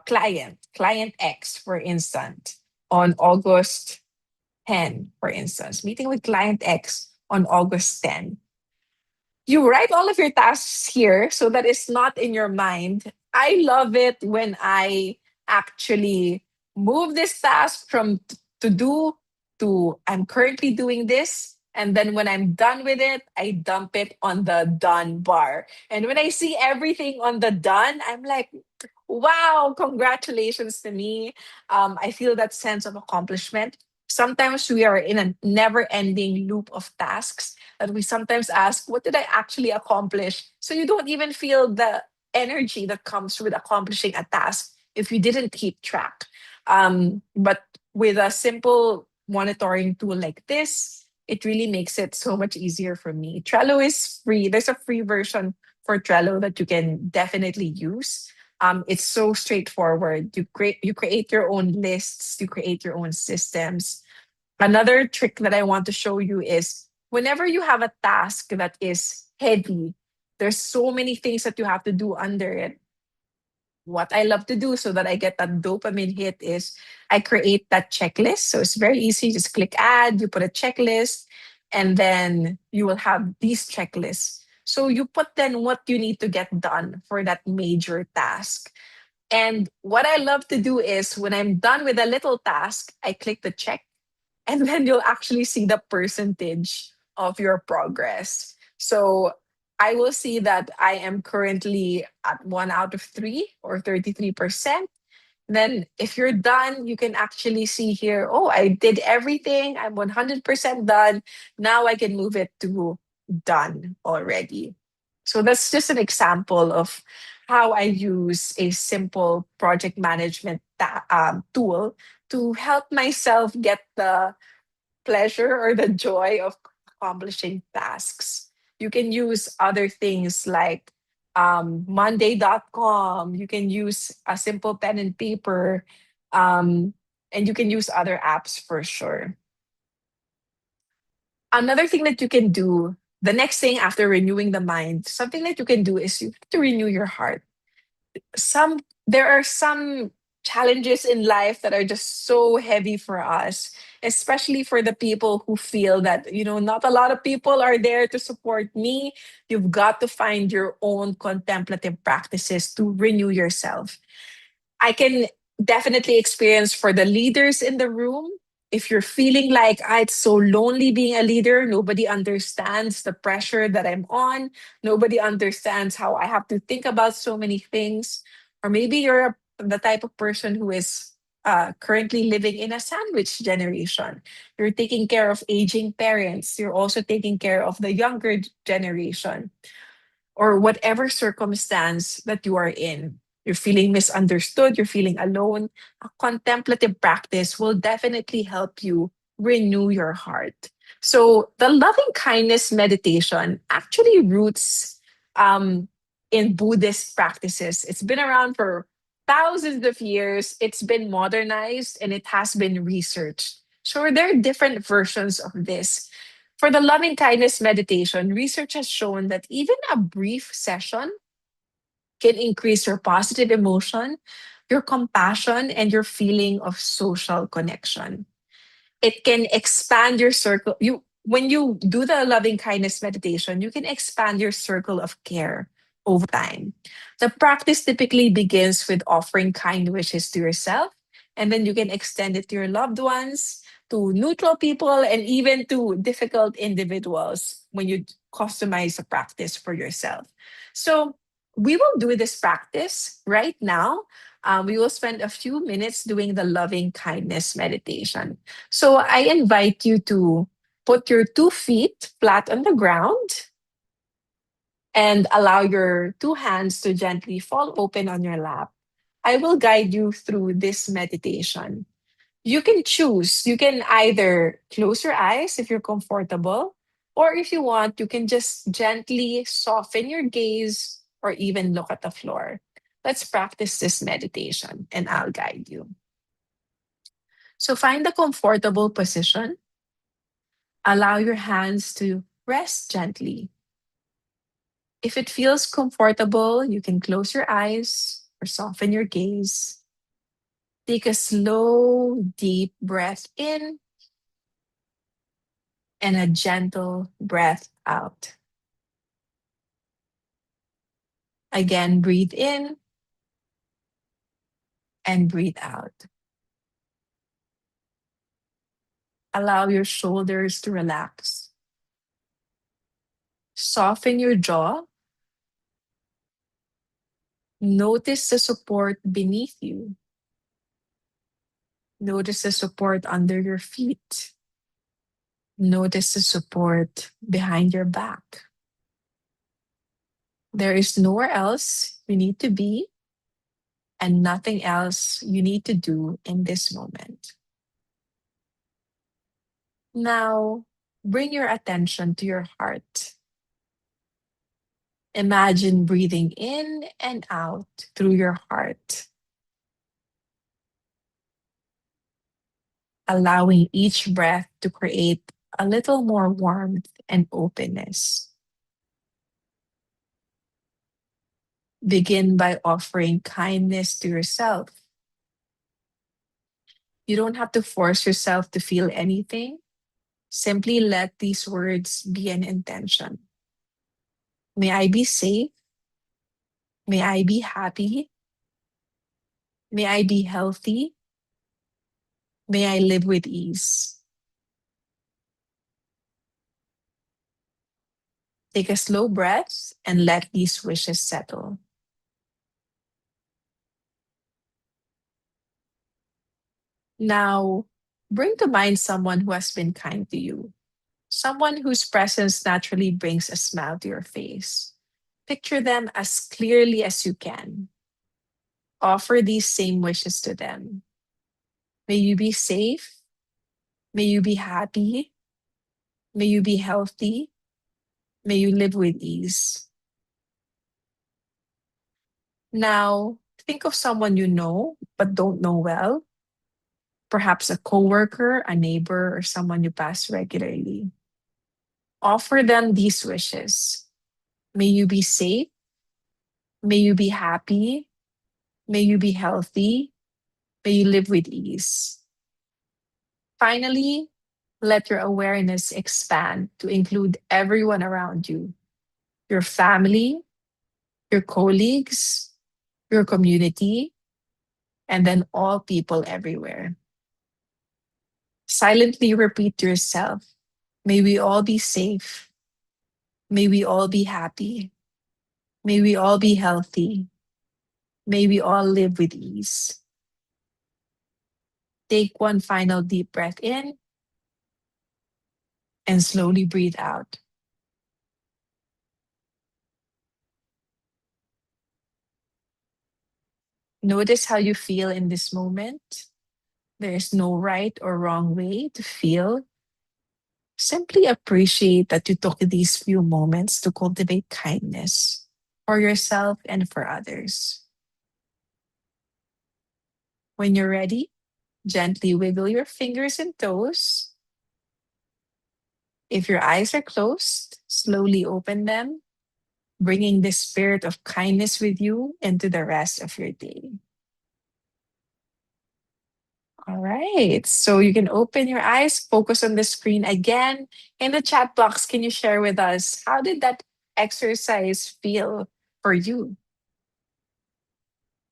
client X, for instance, on August 10, for instance, meeting with client X on August 10. You write all of your tasks here so that it's not in your mind. I love it when I actually move this task from to do to I'm currently doing this. And then when I'm done with it, I dump it on the done bar. And when I see everything on the done, I'm like, wow, congratulations to me. I feel that sense of accomplishment. Sometimes we are in a never ending loop of tasks that we sometimes ask, what did I actually accomplish? So you don't even feel the energy that comes with accomplishing a task if you didn't keep track. But with a simple monitoring tool like this, it really makes it so much easier for me. Trello is free. There's a free version for Trello that you can definitely use. It's so straightforward. You create your own lists, you create your own systems. Another trick that I want to show you is whenever you have a task that is heavy, there's so many things that you have to do under it. What I love to do so that I get that dopamine hit is I create that checklist. So it's very easy. Just click add, you put a checklist, and then you will have these checklists. So you put then what you need to get done for that major task. And what I love to do is when I'm done with a little task, I click the check, and then you'll actually see the percentage of your progress. So I will see that I am currently at 1 out of 3 or 33%. Then if you're done, you can actually see here, oh, I did everything. I'm 100% done. Now I can move it to done already. So that's just an example of how I use a simple project management tool to help myself get the pleasure or the joy of accomplishing tasks. You can use other things like Monday.com. You can use a simple pen and paper. Um, and you can use other apps for sure. Another thing that you can do, the next thing after renewing the mind, something that you can do is you have to renew your heart. There are some challenges in life that are just so heavy for us, especially for the people who feel that not a lot of people are there to support me. You've got to find your own contemplative practices to renew yourself. I can definitely experience for the leaders in the room, If you're feeling like it's so lonely being a leader, nobody understands the pressure that I'm on, nobody understands how I have to think about so many things, or maybe you're the type of person who is currently living in a sandwich generation. You're taking care of aging parents, you're also taking care of the younger generation, or whatever circumstance that you are in. You're feeling misunderstood, you're feeling alone. A contemplative practice will definitely help you renew your heart. So, the loving kindness meditation actually roots um, in Buddhist practices. It's been around for thousands of years, it's been modernized, and it has been researched. So, there are different versions of this. For the loving kindness meditation, research has shown that even a brief session can increase your positive emotion, your compassion, and your feeling of social connection. It can expand your circle. When you do the loving kindness meditation, you can expand your circle of care over time. The practice typically begins with offering kind wishes to yourself, and then you can extend it to your loved ones, to neutral people, and even to difficult individuals when you customize a practice for yourself. So we will do this practice right now. We will spend a few minutes doing the loving kindness meditation. So I invite you to put your 2 feet flat on the ground and allow your 2 hands to gently fall open on your lap. I will guide you through this meditation. You can choose. You can either close your eyes if you're comfortable, or if you want, you can just gently soften your gaze or even look at the floor. Let's practice this meditation and I'll guide you. So find a comfortable position. Allow your hands to rest gently. If it feels comfortable, you can close your eyes or soften your gaze. Take a slow, deep breath in and a gentle breath out. Again, breathe in and breathe out. Allow your shoulders to relax. Soften your jaw. Notice the support beneath you. Notice the support under your feet. Notice the support behind your back. There is nowhere else you need to be and nothing else you need to do in this moment. Now, bring your attention to your heart. Imagine breathing in and out through your heart, allowing each breath to create a little more warmth and openness. Begin by offering kindness to yourself. You don't have to force yourself to feel anything. Simply let these words be an intention. May I be safe. May I be happy. May I be healthy. May I live with ease. Take a slow breath and let these wishes settle. Now, bring to mind someone who has been kind to you, someone whose presence naturally brings a smile to your face. Picture them as clearly as you can. Offer these same wishes to them. May you be safe. May you be happy. May you be healthy. May you live with ease. Now, think of someone you know but don't know well, perhaps a coworker, a neighbor, or someone you pass regularly. Offer them these wishes. May you be safe. May you be happy. May you be healthy. May you live with ease. Finally, let your awareness expand to include everyone around you, your family, your colleagues, your community, and then all people everywhere. Silently repeat to yourself, may we all be safe. May we all be happy. May we all be healthy. May we all live with ease. Take one final deep breath in and slowly breathe out. Notice how you feel in this moment. There's no right or wrong way to feel. Simply appreciate that you took these few moments to cultivate kindness for yourself and for others. When you're ready, gently wiggle your fingers and toes. If your eyes are closed, slowly open them, bringing the spirit of kindness with you into the rest of your day. All right. So you can open your eyes, focus on the screen again. In the chat box, can you share with us how did that exercise feel for you?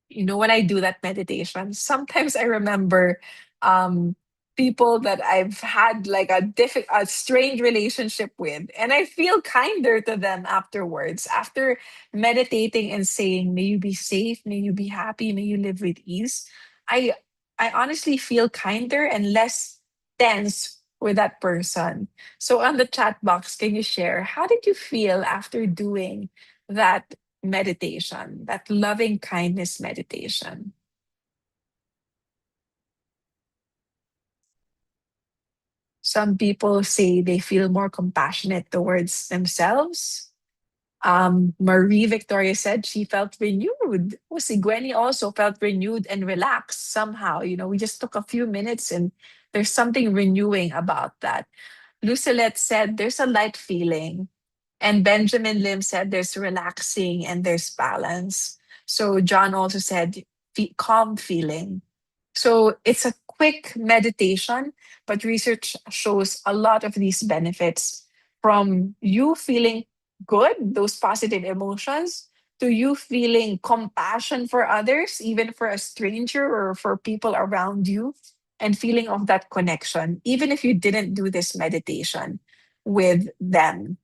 When I do that meditation, sometimes I remember um people that I've had like a strange relationship with, and I feel kinder to them afterwards after meditating and saying, may you be safe, may you be happy, may you live with ease. I i honestly feel kinder and less tense with that person. So on the chat box, can you share how did you feel after doing that meditation, that loving kindness meditation? Some people say they feel more compassionate towards themselves. Marie Victoria said she felt renewed. Oh, si Gwenny also felt renewed and relaxed somehow. We just took a few minutes and there's something renewing about that. Lucilette said there's a light feeling. And Benjamin Lim said there's relaxing and there's balance. So John also said calm feeling. So it's a quick meditation, but research shows a lot of these benefits from you feeling good, those positive emotions, to you feeling compassion for others, even for a stranger or for people around you, and feeling of that connection, even if you didn't do this meditation with them.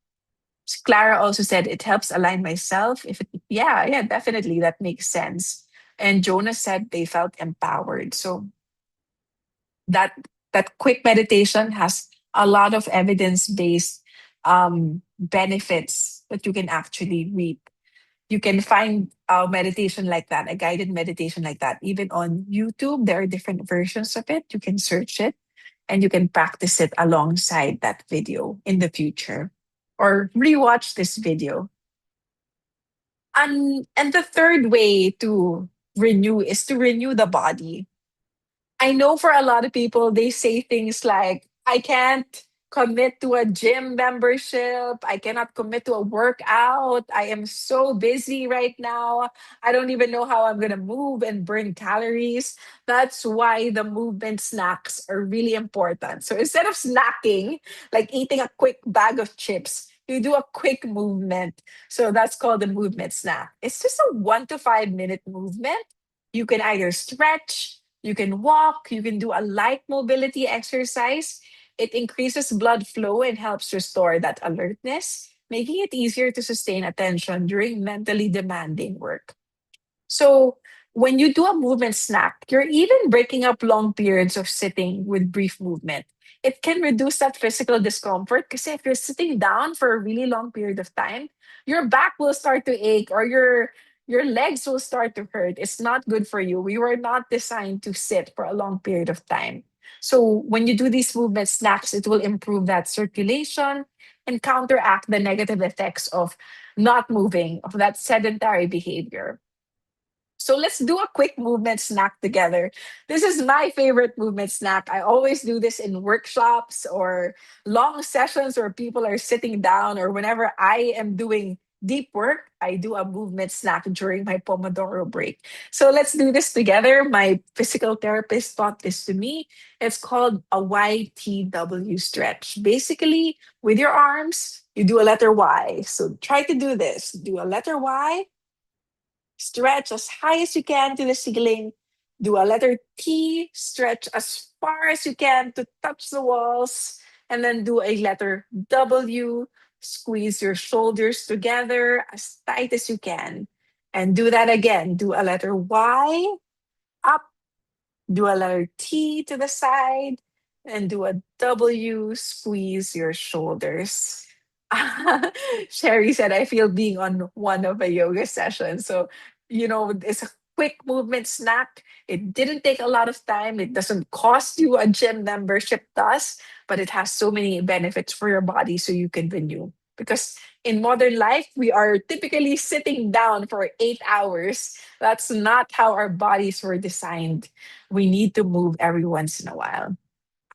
Clara also said it helps align myself. Yeah, definitely that makes sense. And Jonas said they felt empowered. So that that quick meditation has a lot of evidence-based benefits that you can actually reap. You can find a meditation like that, a guided meditation like that, even on YouTube. There are different versions of it. You can search it and you can practice it alongside that video in the future or rewatch this video. And the third way to renew is to renew the body. I know for a lot of people, they say things like, I can't commit to a gym membership. I cannot commit to a workout. I am so busy right now. I don't even know how I'm going to move and burn calories. That's why the movement snacks are really important. So instead of snacking, like eating a quick bag of chips, you do a quick movement. So that's called a movement snack. It's just a 1 to 5 minute movement. You can either stretch, you can walk, you can do a light mobility exercise. It increases blood flow and helps restore that alertness, making it easier to sustain attention during mentally demanding work. So, when you do a movement snack, you're even breaking up long periods of sitting with brief movement. It can reduce that physical discomfort because if you're sitting down for a really long period of time, your back will start to ache or your legs will start to hurt. It's not good for you. We were not designed to sit for a long period of time. So when you do these movement snacks, it will improve that circulation and counteract the negative effects of not moving, of that sedentary behavior. So let's do a quick movement snack together. This is my favorite movement snack. I always do this in workshops or long sessions where people are sitting down, or whenever I am doing deep work, I do a movement snack during my Pomodoro break. So let's do this together. My physical therapist taught this to me. It's called a YTW stretch. Basically, with your arms, you do a letter Y. So try to do this. Do a letter Y, stretch as high as you can to the ceiling, Do a letter T, stretch as far as you can to touch the walls, and then do a letter W, squeeze your shoulders together as tight as you can. And do that again. Do a letter Y, up, do a letter T to the side, and do a W, squeeze your shoulders. Sherry said, I feel being on one of a yoga session. So, it's a quick movement snack. It didn't take a lot of time. It doesn't cost you a gym membership, does, but it has so many benefits for your body so you can renew. Because in modern life, we are typically sitting down for 8 hours. That's not how our bodies were designed. We need to move every once in a while.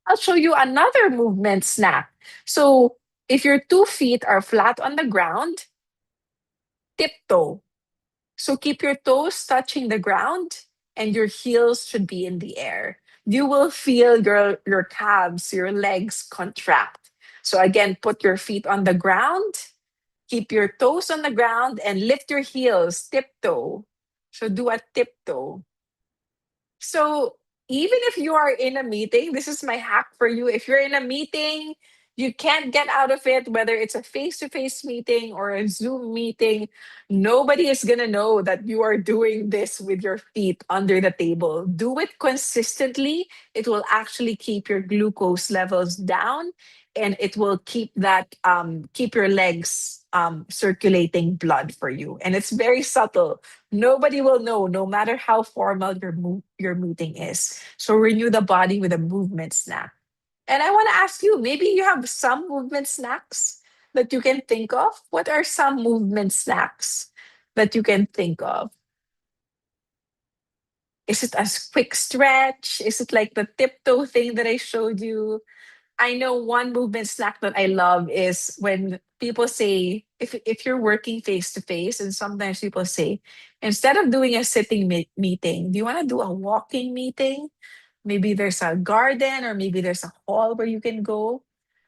I'll show you another movement snack. So if your 2 feet are flat on the ground, tiptoe. So keep your toes touching the ground and your heels should be in the air. You will feel your calves, your legs contract. So again, put your feet on the ground, keep your toes on the ground, and lift your heels, tiptoe. So do a tiptoe. So even if you are in a meeting, this is my hack for you. If you're in a meeting, you can't get out of it, whether it's a face to face meeting or a Zoom meeting, nobody is going to know that you are doing this with your feet under the table. Do it consistently. It will actually keep your glucose levels down and it will keep your legs circulating blood for you. And it's very subtle. Nobody will know, no matter how formal your meeting is. So renew the body with a movement snack. And I want to ask you, maybe you have some movement snacks that you can think of. What are some movement snacks that you can think of? Is it a quick stretch? Is it like the tiptoe thing that I showed you? I know one movement snack that I love is when people say, if you're working face to face, and sometimes people say, instead of doing a sitting meeting, do you want to do a walking meeting? Maybe there's a garden or maybe there's a hall where you can go.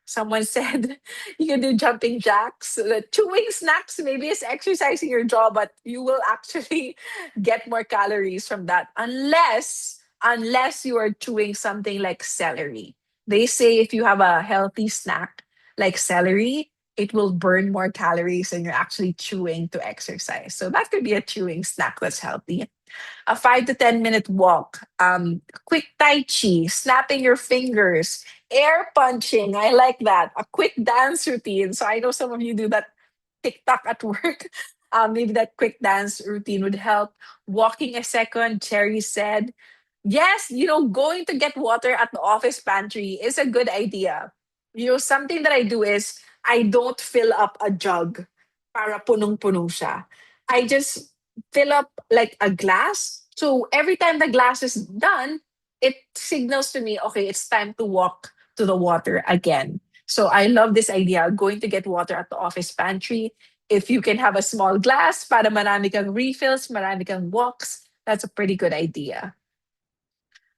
Someone said you can do jumping jacks. The chewing snacks maybe is exercising your jaw, but you will actually get more calories from that unless you are chewing something like celery. They say if you have a healthy snack like celery, it will burn more calories than you're actually chewing to exercise. So that could be a chewing snack that's healthy. A 5 to 10 minute walk, quick tai chi, snapping your fingers, air punching. I like that. A quick dance routine. So I know some of you do that TikTok at work. Maybe that quick dance routine would help. Walking a second, Cherry said. Yes, going to get water at the office pantry is a good idea. Something that I do is I don't fill up a jug para punong-puno siya. I just fill up like a glass. So every time the glass is done, it signals to me, okay, it's time to walk to the water again. So I love this idea, going to get water at the office pantry. If you can have a small glass para marami kang refills, marami kang walks, that's a pretty good idea.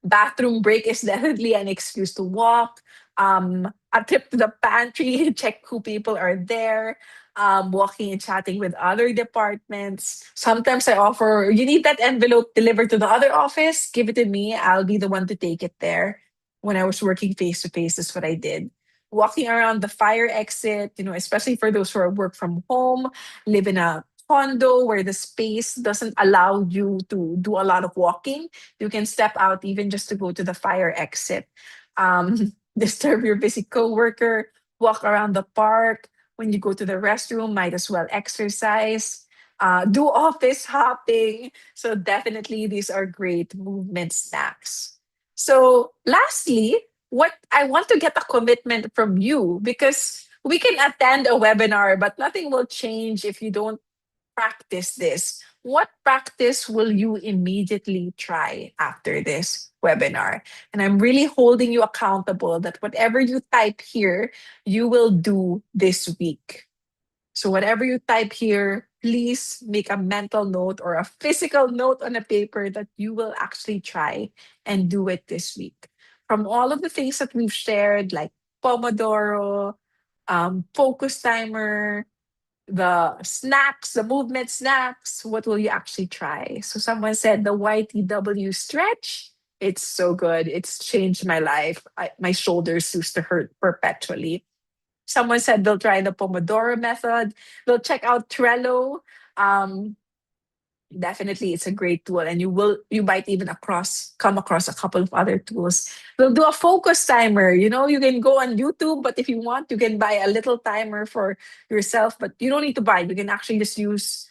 Bathroom break is definitely an excuse to walk. A trip to the pantry, check who people are there. Walking and chatting with other departments. Sometimes I offer, you need that envelope delivered to the other office? Give it to me. I'll be the one to take it there. When I was working face to face, that's what I did. Walking around the fire exit, especially for those who are work from home, live in a condo where the space doesn't allow you to do a lot of walking, you can step out even just to go to the fire exit. Disturb your busy coworker, walk around the park. When you go to the restroom, might as well exercise. Do office hopping. So definitely these are great movement snacks. So lastly, what I want to get a commitment from you because we can attend a webinar, but nothing will change if you don't practice this. What practice will you immediately try after this webinar? And I'm really holding you accountable that whatever you type here, you will do this week. So, whatever you type here, please make a mental note or a physical note on a paper that you will actually try and do it this week. From all of the things that we've shared, like Pomodoro, focus timer, the snacks, the movement snacks, what will you actually try? So someone said the YTW stretch. It's so good. It's changed my life. My shoulders used to hurt perpetually. Someone said they'll try the Pomodoro method. They'll check out Trello. Um, Definitely it's a great tool, and you might even come across a couple of other tools. We'll do a focus timer. You can go on YouTube, but if you want, you can buy a little timer for yourself, but you don't need to buy. You can actually just use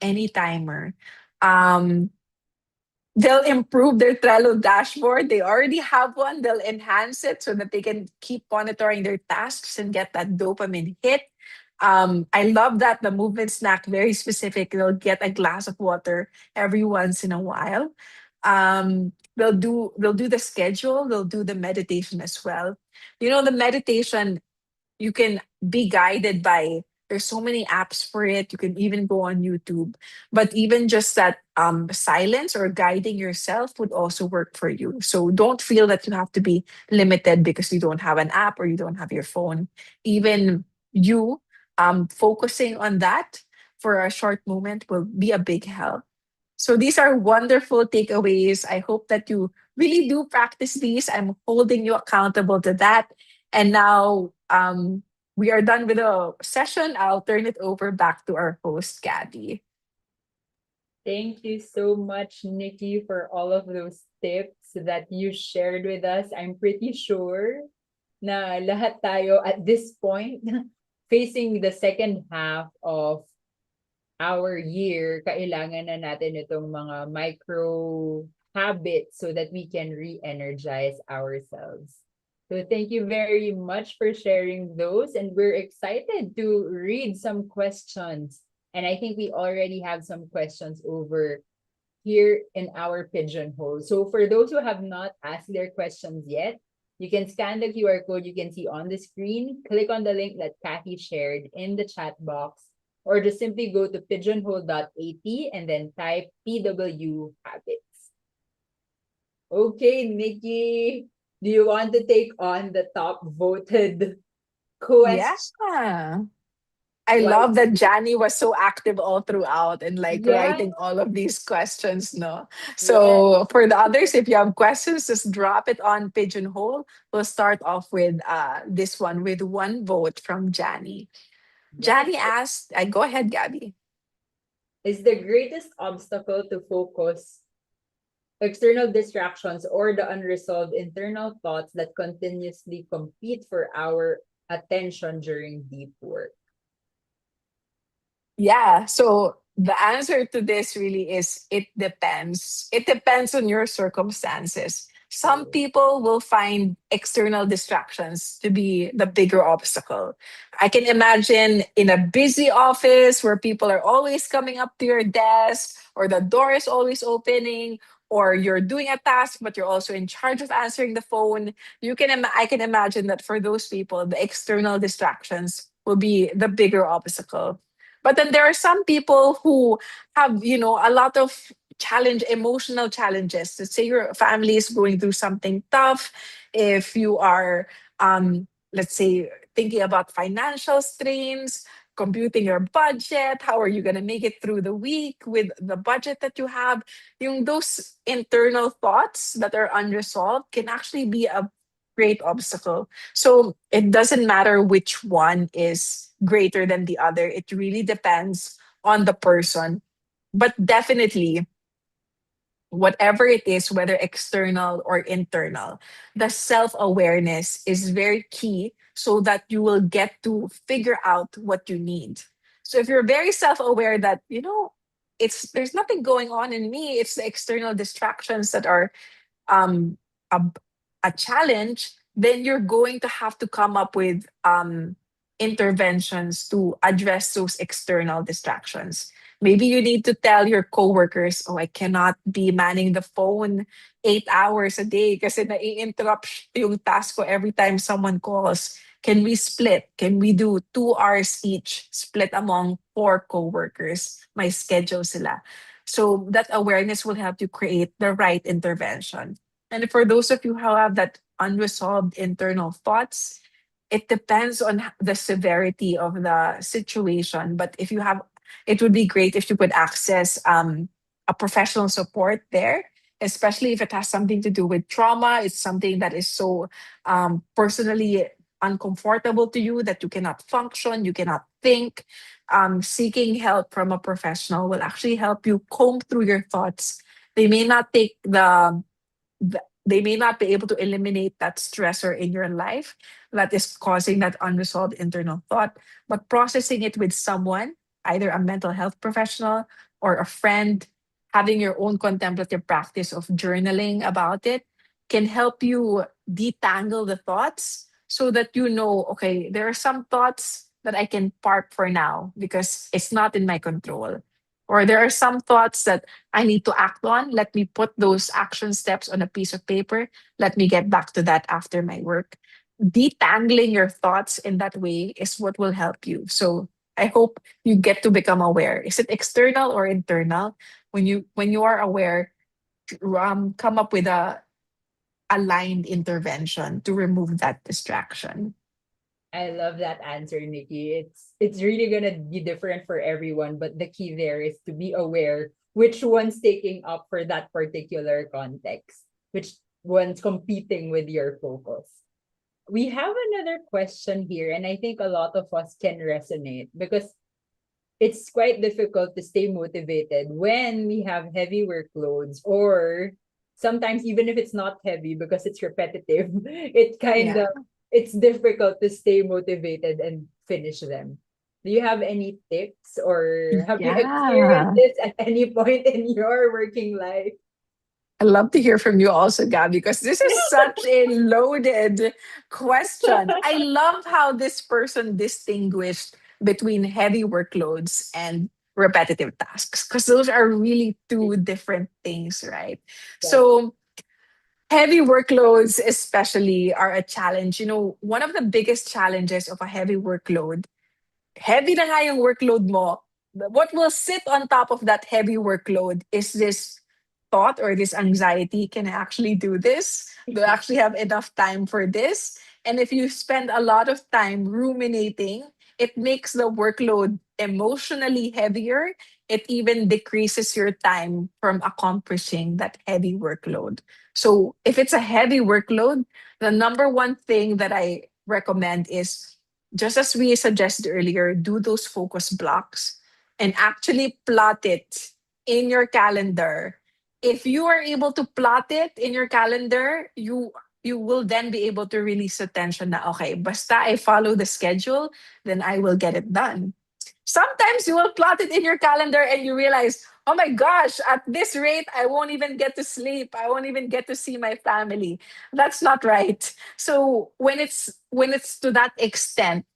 any timer. um They'll improve their Trello dashboard. They already have one. They'll enhance it so that they can keep monitoring their tasks and get that dopamine hit. I love that the movement snack, very specific. They'll get a glass of water every once in a while. They'll do the schedule. They'll do the meditation as well. The meditation, you can be guided by, there's so many apps for it. You can even go on YouTube, but even just that silence or guiding yourself would also work for you. So don't feel that you have to be limited because you don't have an app or you don't have your phone. Even you focusing on that for a short moment will be a big help. So these are wonderful takeaways. I hope that you really do practice these. I'm holding you accountable to that. And now we are done with the session. I'll turn it over back to our host, Gabby. Thank you so much, Nikki, for all of those tips that you shared with us. I'm pretty sure na lahat tayo at this point facing the second half of our year, kailangan na natin itong mga micro habits so that we can re-energize ourselves. So thank you very much for sharing those, and we're excited to read some questions. And I think we already have some questions over here in our pigeonhole. So for those who have not asked their questions yet, you can scan the QR code you can see on the screen, click on the link that Kathy shared in the chat box, or just simply go to pigeonhole.at and then type PW habits. Okay, Nikki, do you want to take on the top voted Yeah. question? I Why? love that Jani was so active all throughout and like Yeah, writing all of these questions, no? yeah. So for the others, if you have questions, just drop it on Pigeonhole. We'll start off with this one with one vote from Jani. Jani asked, I go ahead, Gabby. Is the greatest obstacle to focus external distractions or the unresolved internal thoughts that continuously compete for our attention during deep work? Yeah. So the answer to this really is it depends. It depends on your circumstances. Some people will find external distractions to be the bigger obstacle. I can imagine in a busy office where people are always coming up to your desk, or the door is always opening, or you're doing a task but you're also in charge of answering the phone. I can imagine that for those people the external distractions will be the bigger obstacle. But then there are some people who have, a lot of emotional challenges. Let's say your family is going through something tough. If you are, let's say, thinking about financial strains, computing your budget, how are you going to make it through the week with the budget that you have? Those internal thoughts that are unresolved can actually be a great obstacle. So it doesn't matter which one is greater than the other. It really depends on the person. But definitely, whatever it is, whether external or internal, the self awareness is very key so that you will get to figure out what you need. So if you're very self aware that, there's nothing going on in me, it's the external distractions that are um, a, a challenge, then you're going to have to come up with interventions to address those external distractions. Maybe you need to tell your coworkers, oh, I cannot be manning the phone 8 hours a day kasi nai-interrupt yung task ko every time someone calls. Can we split? Can we do 2 hours each, split among 4 coworkers? My schedule sila. So that awareness will help you create the right intervention. And for those of you who have that unresolved internal thoughts, it depends on the severity of the situation. But if you have, it would be great if you could access a professional support there, especially if it has something to do with trauma. It's something that is so personally uncomfortable to you that you cannot function, you cannot think. Seeking help from a professional will actually help you comb through your thoughts. They may not take they may not be able to eliminate that stressor in your life that is causing that unresolved internal thought, but processing it with someone, either a mental health professional or a friend, having your own contemplative practice of journaling about it can help you detangle the thoughts so that you know, okay, there are some thoughts that I can park for now because it's not in my control. Or there are some thoughts that I need to act on. Let me put those action steps on a piece of paper. Let me get back to that after my work. Detangling your thoughts in that way is what will help you. So I hope you get to become aware. Is it external or internal? When you are aware, come up with a aligned intervention to remove that distraction. I love that answer, Nikki. It's really gonna be different for everyone, but the key there is to be aware which one's taking up for that particular context, which one's competing with your focus. We have another question here, and I think a lot of us can resonate because it's quite difficult to stay motivated when we have heavy workloads, or sometimes even if it's not heavy because it's repetitive, it kind Yeah. of it's difficult to stay motivated and finish them. Do you have any tips, or have you experienced Yeah. this at any point in your working life? I'd love to hear from you also, Gabby, because this is such a loaded question. I love how this person distinguished between heavy workloads and repetitive tasks, because those are really two different things, right? Yes. So, heavy workloads, especially, are a challenge. One of the biggest challenges of a heavy workload, heavy na nga yung workload mo, what will sit on top of that heavy workload is this thought or this anxiety. Can I actually do this? Do I actually have enough time for this? And if you spend a lot of time ruminating, it makes the workload emotionally heavier. It even decreases your time from accomplishing that heavy workload. So if it's a heavy workload, the number one thing that I recommend is, just as we suggested earlier, do those focus blocks and actually plot it in your calendar. If you are able to plot it in your calendar, you will then be able to release attention na, okay, basta I follow the schedule, then I will get it done. Sometimes you will plot it in your calendar and you realize, oh my gosh, at this rate, I won't even get to sleep. I won't even get to see my family. That's not right. So when it's to that extent,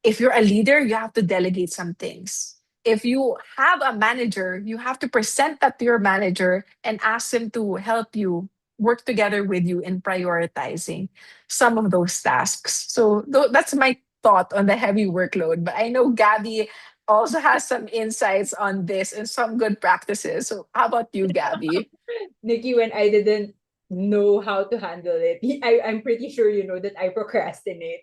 if you're a leader, you have to delegate some things. If you have a manager, you have to present that to your manager and ask them to help you work together with you in prioritizing some of those tasks. So that's my thought on the heavy workload. But I know Gabby also has some insights on this and some good practices. So how about you, Gabby? Nikki, when I didn't know how to handle it, I'm pretty sure you know that I procrastinate.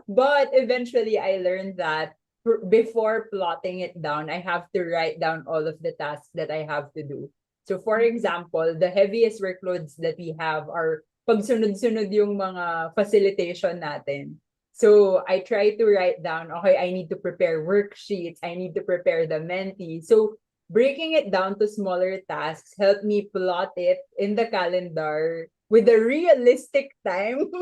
But eventually, I learned that before plotting it down, I have to write down all of the tasks that I have to do. So, for example, the heaviest workloads that we have are pagsunod-sunod yung mga facilitation natin. So, I try to write down, okay, I need to prepare worksheets, I need to prepare the Menti. So, breaking it down to smaller tasks helped me plot it in the calendar with a realistic time.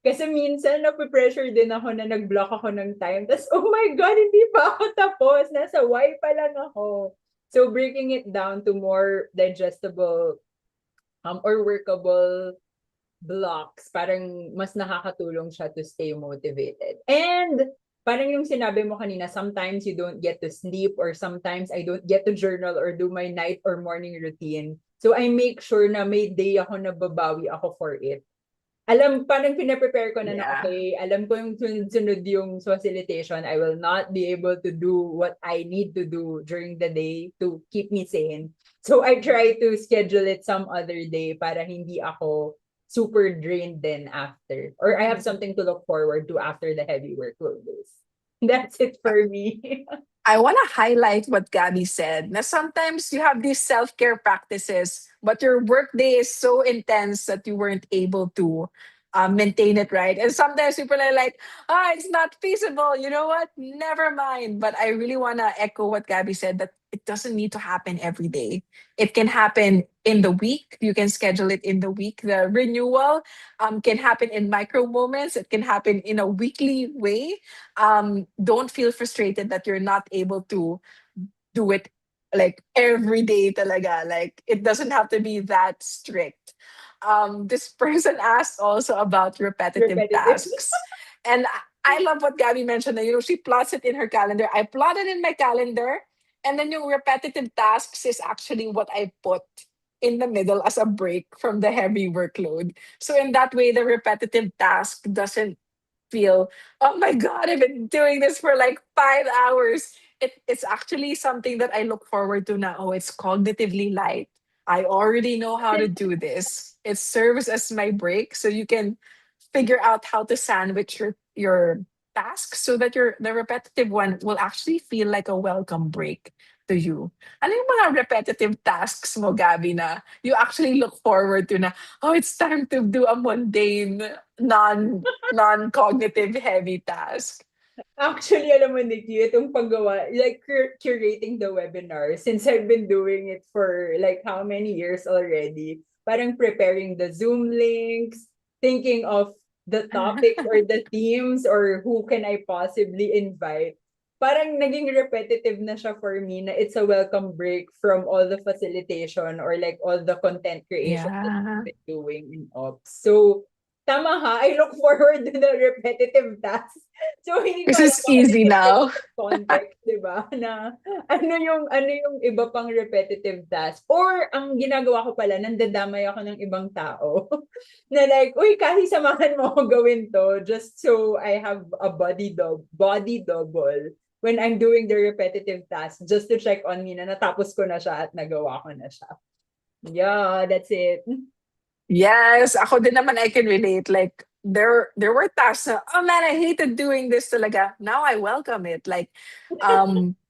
Kasi minsan nape-pressure din ako na nag-block ako ng time. Tapos, oh my God, hindi pa ako tapos. Nasa Y pa lang ako. So, breaking it down to more digestible or workable blocks, parang mas nakakatulong siya to stay motivated. And parang yung sinabi mo kanina, sometimes you don't get to sleep, or sometimes I don't get to journal or do my night or morning routine. So I make sure na may day ako na babawi ako for it. Parang pinaprepare ko na Yeah. okay, alam ko yung sunod yung facilitation. I will not be able to do what I need to do during the day to keep me sane. So I try to schedule it some other day para hindi ako super drained then after. Or I have something to look forward to after the heavy workload days. That's it for me. I want to highlight what Gabby said. Now, sometimes you have these self care practices, but your workday is so intense that you weren't able to maintain it right. And sometimes people are like, it's not feasible. You know what? Never mind. But I really want to echo what Gabby said, that it doesn't need to happen every day. It can happen in the week. You can schedule it in the week. The renewal can happen in micro moments, it can happen in a weekly way. Don't feel frustrated that you're not able to do it like every day talaga. Like it doesn't have to be that strict. This person asked also about repetitive Repetitive. tasks. And I love what Gabby mentioned that, she plots it in her calendar. I plot it in my calendar. And then yung repetitive tasks is actually what I put in the middle as a break from the heavy workload. So in that way, the repetitive task doesn't feel, oh my God, I've been doing this for like 5 hours. It's actually something that I look forward to now. Oh, it's cognitively light. I already know how to do this. It serves as my break. So you can figure out how to sandwich your tasks so that your the repetitive one will actually feel like a welcome break to you. Ano yung mga repetitive tasks mo, Gabi, na you actually look forward to na, oh, it's time to do a mundane, non-cognitive heavy task. Actually, alam mo, Nikki, itong paggawa, like curating the webinar, since I've been doing it for like how many years already, parang preparing the Zoom links, thinking of the topics or the themes or who can I possibly invite. Parang naging repetitive na siya for me na it's a welcome break from all the facilitation or like all the content creation that Yeah. I've been doing in ops. So, tama ha, I look forward to the repetitive tasks. So, hindi ko This alam is bakit easy nilagay now. ko sa context, di ba? Na ano yung iba pang repetitive task. Or, ang ginagawa ko pala, nandadamay ako ng ibang tao. Na like, uy, kasi samahan mo ako gawin to just so I have a body double when I'm doing the repetitive task just to check on me na natapos ko na siya at nagawa ko na siya. Yeah, that's it. Yes, ako din naman I can relate. Like there were tasks na, oh man, I hated doing this talaga. Now I welcome it. Like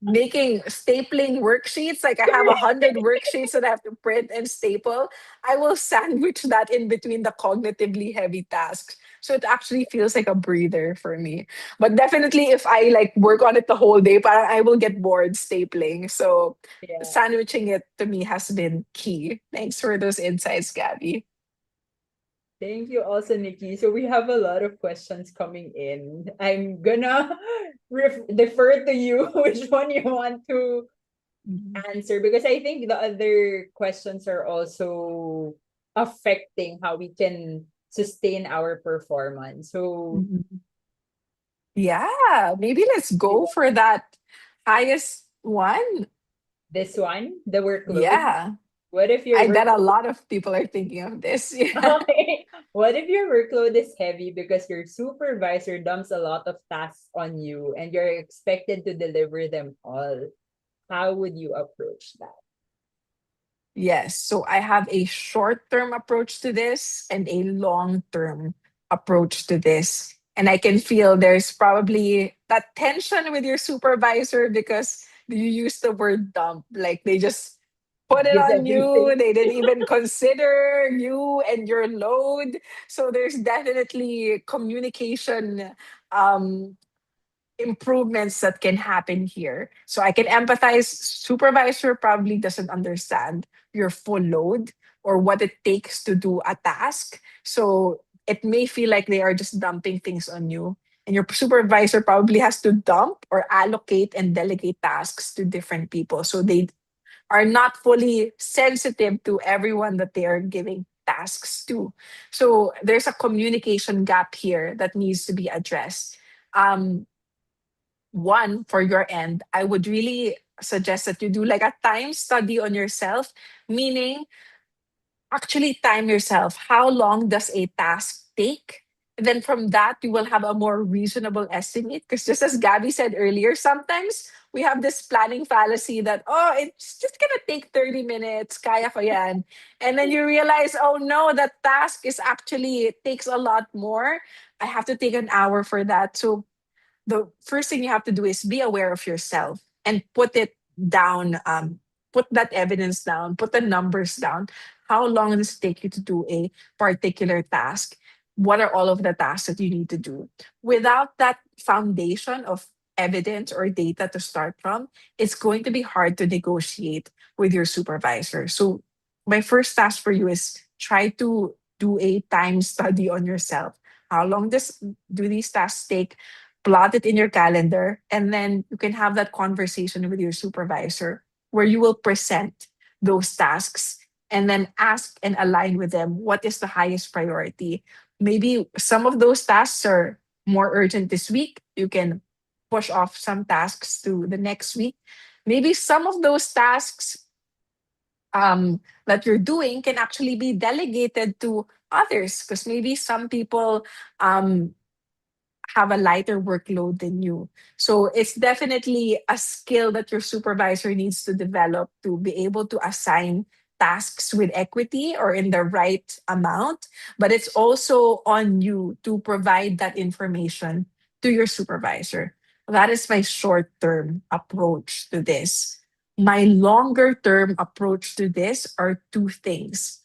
making stapling worksheets. Like I have 100 worksheets that I have to print and staple. I will sandwich that in between the cognitively heavy tasks. So it actually feels like a breather for me. But definitely if I like work on it the whole day, parang I will get bored stapling. So Yeah. sandwiching it to me has been key. Thanks for those insights, Gabby. Thank you also, Nikki. So we have a lot of questions coming in. I'm gonna defer to you which one you want to Mhm. answer because I think the other questions are also affecting how we can sustain our performance. So Mhm. Yeah, maybe let's go for that highest one. this one, the workload. Yeah. What if your I bet a workload lot of people are thinking of this. Yeah. okay. What if your workload is heavy because your supervisor dumps a lot of tasks on you and you're expected to deliver them all? How would you approach that? Yes. So I have a short term approach to this and a long term approach to this. And I can feel there's probably that tension with your supervisor because you use the word dump. Like they just put it Gives on you. everything. They didn't even consider you and your load. So there's definitely communication um, improvements that can happen here. So I can empathize. Supervisor probably doesn't understand your full load or what it takes to do a task. So it may feel like they are just dumping things on you. And your supervisor probably has to dump or allocate and delegate tasks to different people. So they are not fully sensitive to everyone that they are giving tasks to. So there's a communication gap here that needs to be addressed. Um, One, for your end, I would really suggest that you do like a time study on yourself, meaning actually time yourself. How long does a task take? then from that you will have a more reasonable estimate, because just as Gabby said earlier, sometimes we have this planning fallacy that, oh, it's just gonna take 30 minutes, kaya ko yan. And then you realize, oh no, that task is actually, it takes a lot more. I have to take an hour for that. So the first thing you have to do is be aware of yourself and put it down, put that evidence down, put the numbers down. How long does it take you to do a particular task? What are all of the tasks that you need to do? Without that foundation of evidence or data to start from, it's going to be hard to negotiate with your supervisor. So my first task for you is try to do a time study on yourself. How long do these tasks take? Plot it in your calendar, and then you can have that conversation with your supervisor where you will present those tasks and then ask and align with them what is the highest priority. Maybe some of those tasks are more urgent this week. You can push off some tasks to the next week. Maybe some of those tasks that you're doing can actually be delegated to others, because maybe some people um, have a lighter workload than you. So it's definitely a skill that your supervisor needs to develop to be able to assign tasks with equity or in the right amount. But it's also on you to provide that information to your supervisor. That is my short term approach to this. My longer term approach to this are two things.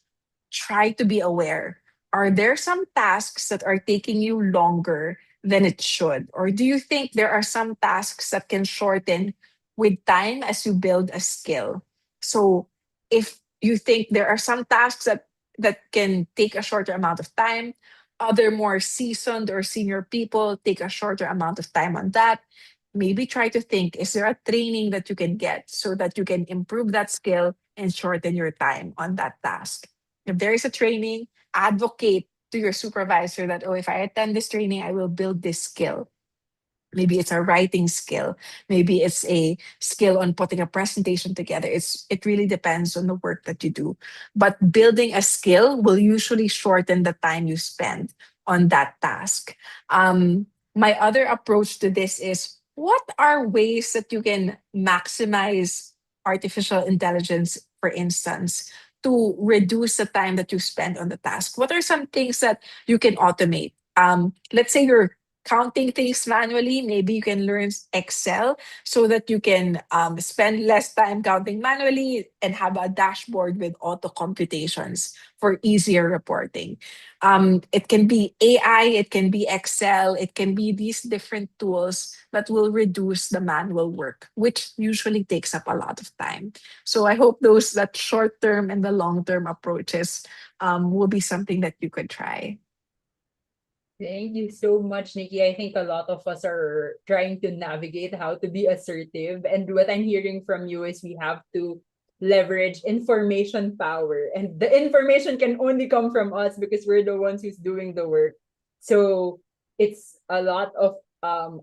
Try to be aware. Are there some tasks that are taking you longer than it should? Or do you think there are some tasks that can shorten with time as you build a skill? So if you think there are some tasks that can take a shorter amount of time, other more seasoned or senior people take a shorter amount of time on that, maybe try to think, is there a training that you can get so that you can improve that skill and shorten your time on that task? If there is a training, advocate to your supervisor that, oh, if I attend this training, I will build this skill. Maybe it's a writing skill. Maybe it's a skill on putting a presentation together. It really depends on the work that you do. But building a skill will usually shorten the time you spend on that task. My other approach to this is, what are ways that you can maximize artificial intelligence, for instance, to reduce the time that you spend on the task? What are some things that you can automate? Let's say you're counting things manually. Maybe you can learn Excel so that you can spend less time counting manually and have a dashboard with auto computations for easier reporting. It can be AI, it can be Excel, it can be these different tools that will reduce the manual work, which usually takes up a lot of time. So I hope those, that short term and the long term approaches will be something that you could try. Thank you so much, Nikki. I think a lot of us are trying to navigate how to be assertive. And what I'm hearing from you is we have to leverage information power. And the information can only come from us because we're the ones who's doing the work. So it's a lot of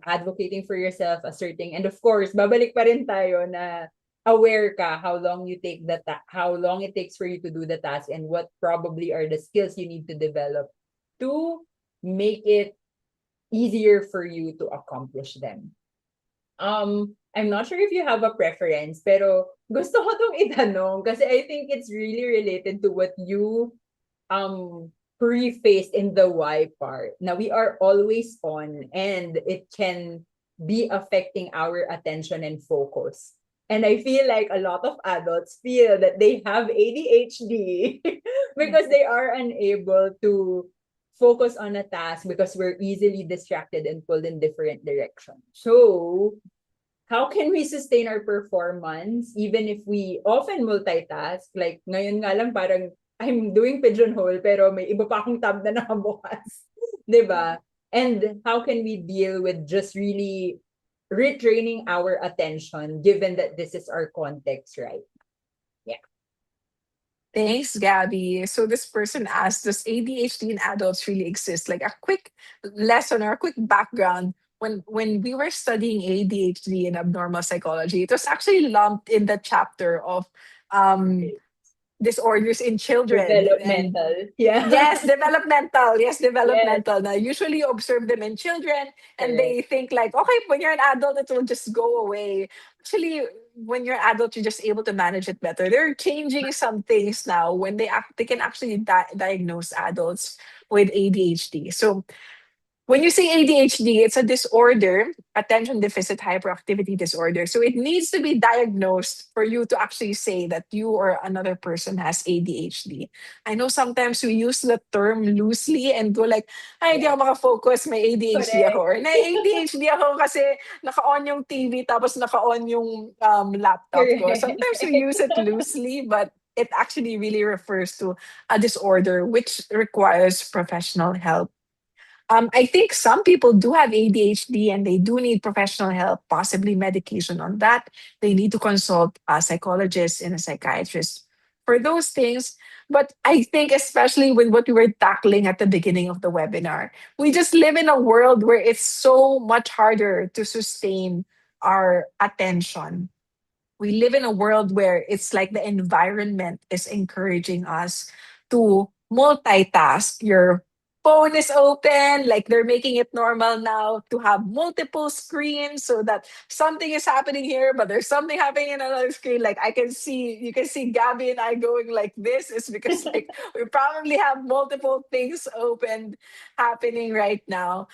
advocating for yourself, asserting. And of course, babalik pa rin tayo na aware ka how long you take how long it takes for you to do the task and what probably are the skills you need to develop to make it easier for you to accomplish them. I'm not sure if you have a preference, pero gusto ko tong itanong kasi I think it's really related to what you prefaced in the why part. Now we are always on and it can be affecting our attention and focus. And I feel like a lot of adults feel that they have ADHD because they are unable to focus on a task because we're easily distracted and pulled in different directions. So, how can we sustain our performance even if we often multitask? Like, ngayon nga lang parang I'm doing pigeonhole pero may iba pa akong tab na nakabukas. 'Di ba? And how can we deal with just really retraining our attention given that this is our context, right? Yeah. Thanks, Gabby. So this person asked, does ADHD in adults really exist? Like a quick lesson or a quick background. When we were studying ADHD and abnormal psychology, it was actually lumped in the chapter of um, disorders in children. And Developmental. Yeah. yes, developmental. Yes, Yes, developmental. Now, usually you observe them in children and correct. they think like, okay, when you're an adult, it will just go away. Actually, when you're adult, you're just able to manage it better. They're changing some things now when they can actually diagnose adults with ADHD. So when you say ADHD, it's a disorder, attention deficit hyperactivity disorder. So it needs to be diagnosed for you to actually say that you or another person has ADHD. I know sometimes we use the term loosely and go like, ay, hindi Yes, ako makafocus, may ADHD ako. correct. Or na-ADHD ako kasi naka-on yung TV tapos naka-on yung laptop ko. Sometimes we use it Correct. loosely, but it actually really refers to a disorder which requires professional help. I think some people do have ADHD and they do need professional help, possibly medication on that. They need to consult a psychologist and a psychiatrist for those things. But I think, especially with what we were tackling at the beginning of the webinar, we just live in a world where it's so much harder to sustain our attention. We live in a world where it's like the environment is encouraging us to multitask. Your phone is open, like they're making it normal now to have multiple screens so that something is happening here, but there's something happening in another screen. Like you can see Gabby and I going like this is because like we probably have multiple things open happening right now.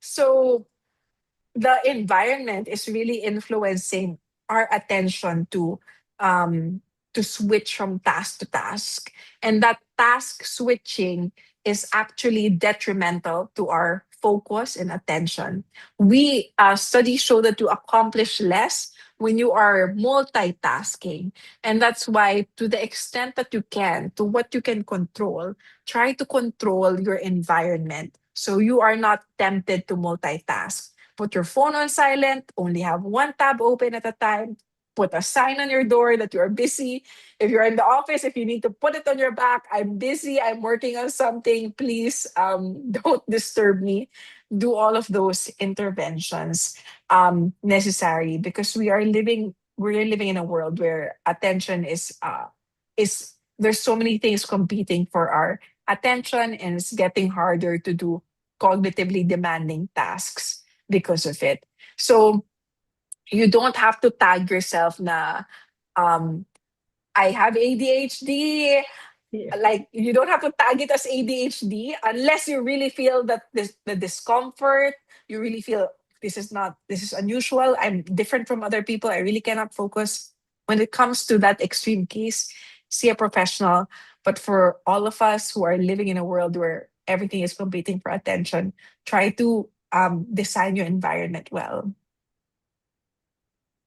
So the environment is really influencing our attention to switch from task to task, and that task switching is actually detrimental to our focus and attention. We Studies show that you accomplish less when you are multitasking, and that's why, to the extent that you can, to what you can control, try to control your environment so you are not tempted to multitask. Put your phone on silent, only have one tab open at a time. Put a sign on your door that you're busy. If you're in the office, if you need to put it on your back, I'm busy, I'm working on something, please don't disturb me. Do all of those interventions necessary because we're living in a world where attention is there's so many things competing for our attention, and it's getting harder to do cognitively demanding tasks because of it. So you don't have to tag yourself na um I have ADHD. Yeah. Like you don't have to tag it as ADHD unless you really feel that the discomfort, you really feel this is unusual. I'm different from other people. I really cannot focus. When it comes to that extreme case, see a professional. But for all of us who are living in a world where everything is competing for attention, try to design your environment well.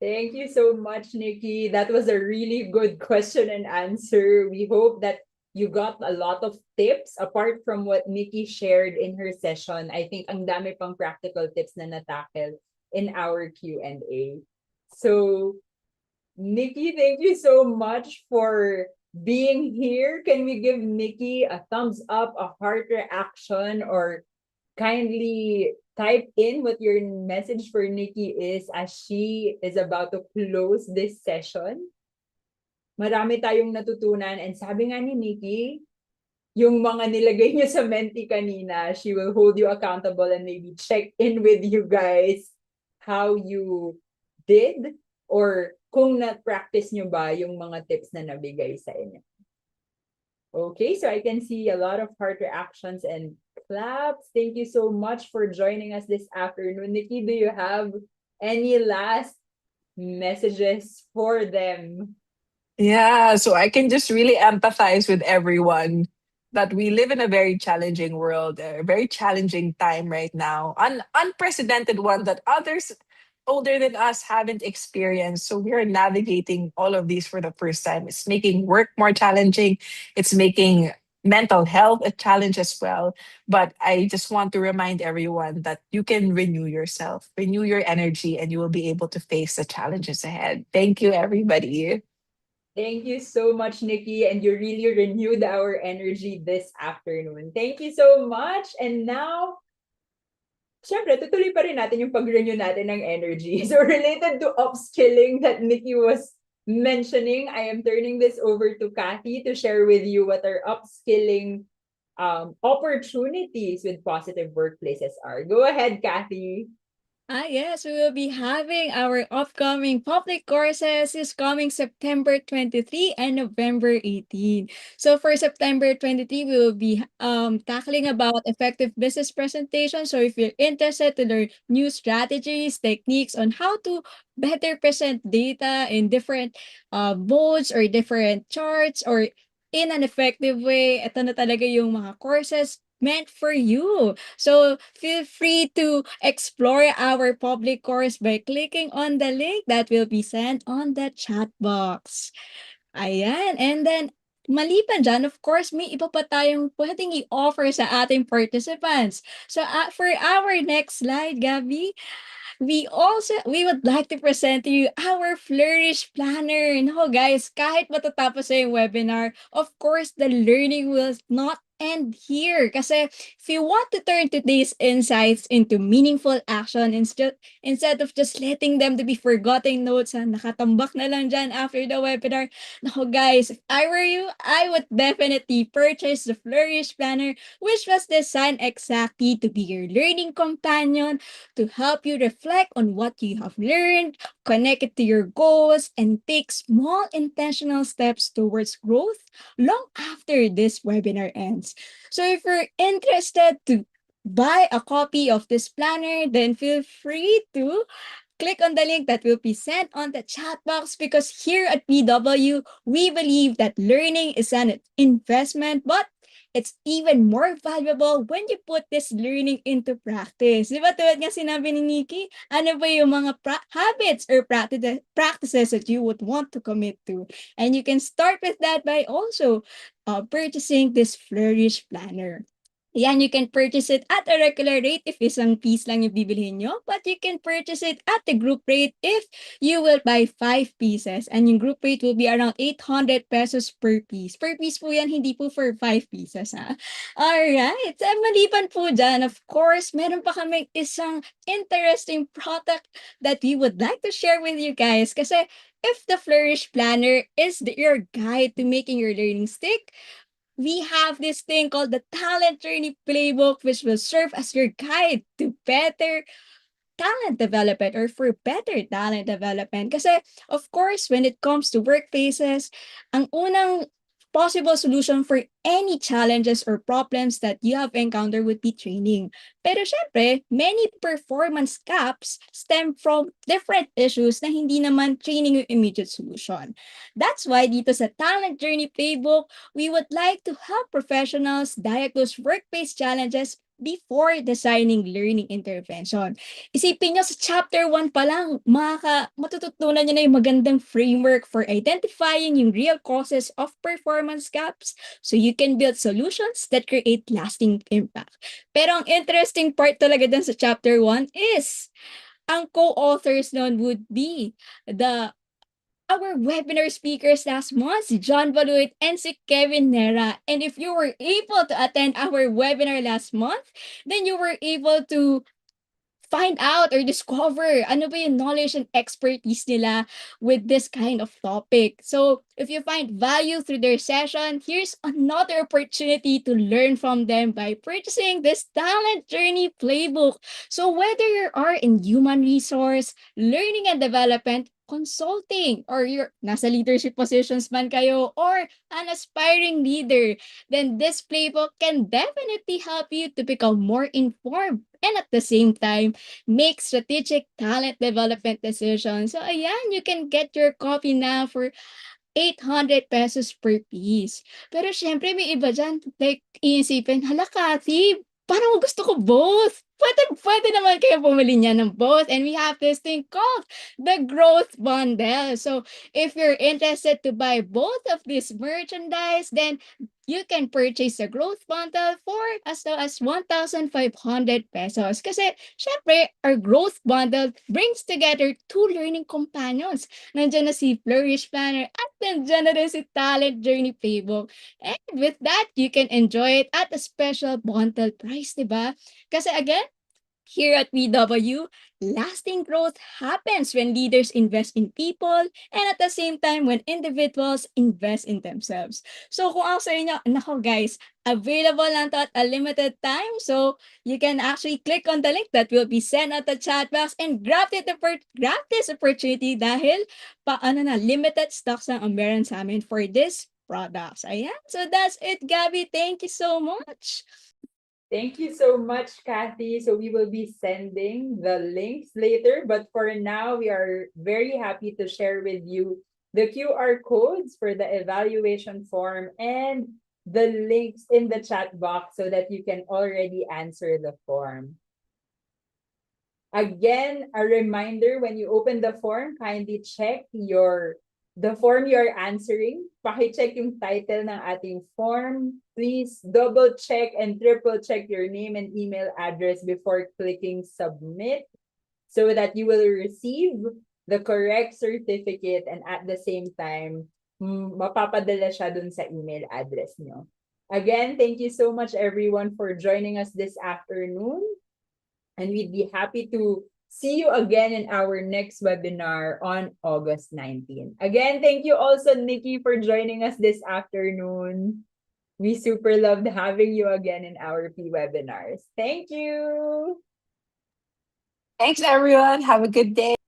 Thank you so much, Nikki. That was a really good question and answer. We hope that you got a lot of tips apart from what Nikki shared in her session. I think ang dami pang practical tips na natackle in our Q&A. So, Nikki, thank you so much for being here. Can we give Nikki a thumbs up, a heart reaction, or kindly type in what your message for Nikki is as she is about to close this session? Marami tayong natutunan, and sabi nga ni Nikki, yung mga nilagay niyo sa Menti kanina, she will hold you accountable and maybe check in with you guys how you did or kung na-practice nyo ba yung mga tips na nabigay sa inyo. Okay, so I can see a lot of heart reactions and claps. Thank you so much for joining us this afternoon. Nikki, do you have any last messages for them? Yeah, so I can just really empathize with everyone that we live in a very challenging world, a very challenging time right now, an unprecedented one that others older than us haven't experienced. So we are navigating all of these for the first time. It's making work more challenging. It's making mental health a challenge as well. But I just want to remind everyone that you can renew yourself, renew your energy, and you will be able to face the challenges ahead. Thank you, everybody. Thank you so much, Nikki, and you really renewed our energy this afternoon. Thank you so much. And now, syempre, tutuloy pa rin natin yung pag-renew natin ng energy. So, related to upskilling that Nikki was mentioning, I am turning this over to Kathy to share with you what our upskilling opportunities with positive workplaces are. Go ahead, Kathy. Yes, we will be having our upcoming public courses is coming September 23 and November 18. So for September 23, we will be tackling about effective business presentation. So if you're interested to learn new strategies, techniques on how to better present data in different modes or different charts or in an effective way, ito na talaga yung mga courses meant for you. So feel free to explore our public course by clicking on the link that will be sent on the chat box. Ayan. And then, maliban dyan, of course, may iba pa tayong pwedeng i-offer sa ating participants. So, for our next slide, Gabby, we would like to present to you our Flourish Planner. No, guys, kahit matatapos na yung webinar, of course, the learning will not end here. Kasi if you want to turn today's insights into meaningful action instead of just letting them to be forgotten notes na nakatambak na lang dyan after the webinar, no, guys, if I were you, I would definitely purchase the Flourish Planner, which was designed exactly to be your learning companion, to help you reflect on what you have learned, connect it to your goals, and take small intentional steps towards growth long after this webinar ends. So if you're interested to buy a copy of this planner, then feel free to click on the link that will be sent on the chat box, because here at PW, we believe that learning is an investment, but it's even more valuable when you put this learning into practice. Di ba tulad nga sinabi ni Nikki, ano ba yung mga habits or practices that you would want to commit to? And you can start with that by also purchasing this Flourish Planner. Yan, you can purchase it at a regular rate if isang piece lang yung bibilhin nyo. But you can purchase it at the group rate if you will buy 5 pieces. And yung group rate will be around 800 pesos per piece. Per piece po yan, hindi po for 5 pieces, ha? Alright. Maliban po dyan, of course, meron pa kami isang interesting product that we would like to share with you guys. Kasi if the Flourish Planner is your guide to making your learning stick, we have this thing called the Talent Journey Playbook, which will serve as your guide to better talent development or for better talent development. Kasi, of course, when it comes to workplaces, ang unang possible solution for any challenges or problems that you have encountered would be training. Pero syempre, many performance gaps stem from different issues na hindi naman training yung immediate solution. That's why dito sa Talent Journey Playbook, we would like to help professionals diagnose workplace challenges before designing learning intervention. Isipin nyo sa chapter 1 pa lang, matututunan nyo na yung magandang framework for identifying yung real causes of performance gaps so you can build solutions that create lasting impact. Pero ang interesting part talaga dun sa chapter 1 is ang co-authors nun would be our webinar speakers last month, si John Baluit and si Kevin Nera. And if you were able to attend our webinar last month, then you were able to find out or discover ano ba yung knowledge and expertise nila with this kind of topic. So if you find value through their session, here's another opportunity to learn from them by purchasing this Talent Journey Playbook. So whether you are in human resource, learning and development, consulting, or you're nasa leadership positions man kayo, or an aspiring leader, then this playbook can definitely help you to become more informed and at the same time, make strategic talent development decisions. So ayan, you can get your copy now for 800 pesos per piece. Pero syempre may iba dyan, like, iisipin, hala Kathy, parang gusto ko both. Pwede naman kayo bumili niya ng both. And we have this thing called the Growth Bundle. So if you're interested to buy both of these merchandise, then you can purchase the Growth Bundle for as low as 1,500 pesos. Kasi, syempre, our Growth Bundle brings together two learning companions. Nandiyan na si Flourish Planner at nandiyan na rin si Talent Journey Playbook. And with that, you can enjoy it at a special bundle price, diba? Kasi again, Here at PW, lasting growth happens when leaders invest in people and at the same time when individuals invest in themselves. So kung ako sa inyo, nako guys, available lang to at a limited time. So you can actually click on the link that will be sent at the chat box and grab this opportunity dahil limited stocks lang ang meron sa amin for this products. Ayan. So that's it, Gabby. Thank you so much. Thank you so much, Kathy. So we will be sending the links later, but for now, we are very happy to share with you the QR codes for the evaluation form and the links in the chat box so that you can already answer the form. Again, a reminder, when you open the form, kindly check the form you're answering. Paki-check yung title ng ating form. Please double check and triple check your name and email address before clicking submit so that you will receive the correct certificate and at the same time, mapapadala siya dun sa email address nyo. Again, thank you so much everyone for joining us this afternoon. And we'd be happy to see you again in our next webinar on August 19. Again, thank you also, Nikki, for joining us this afternoon. We super loved having you again in our P-webinars. Thank you. Thanks, everyone. Have a good day.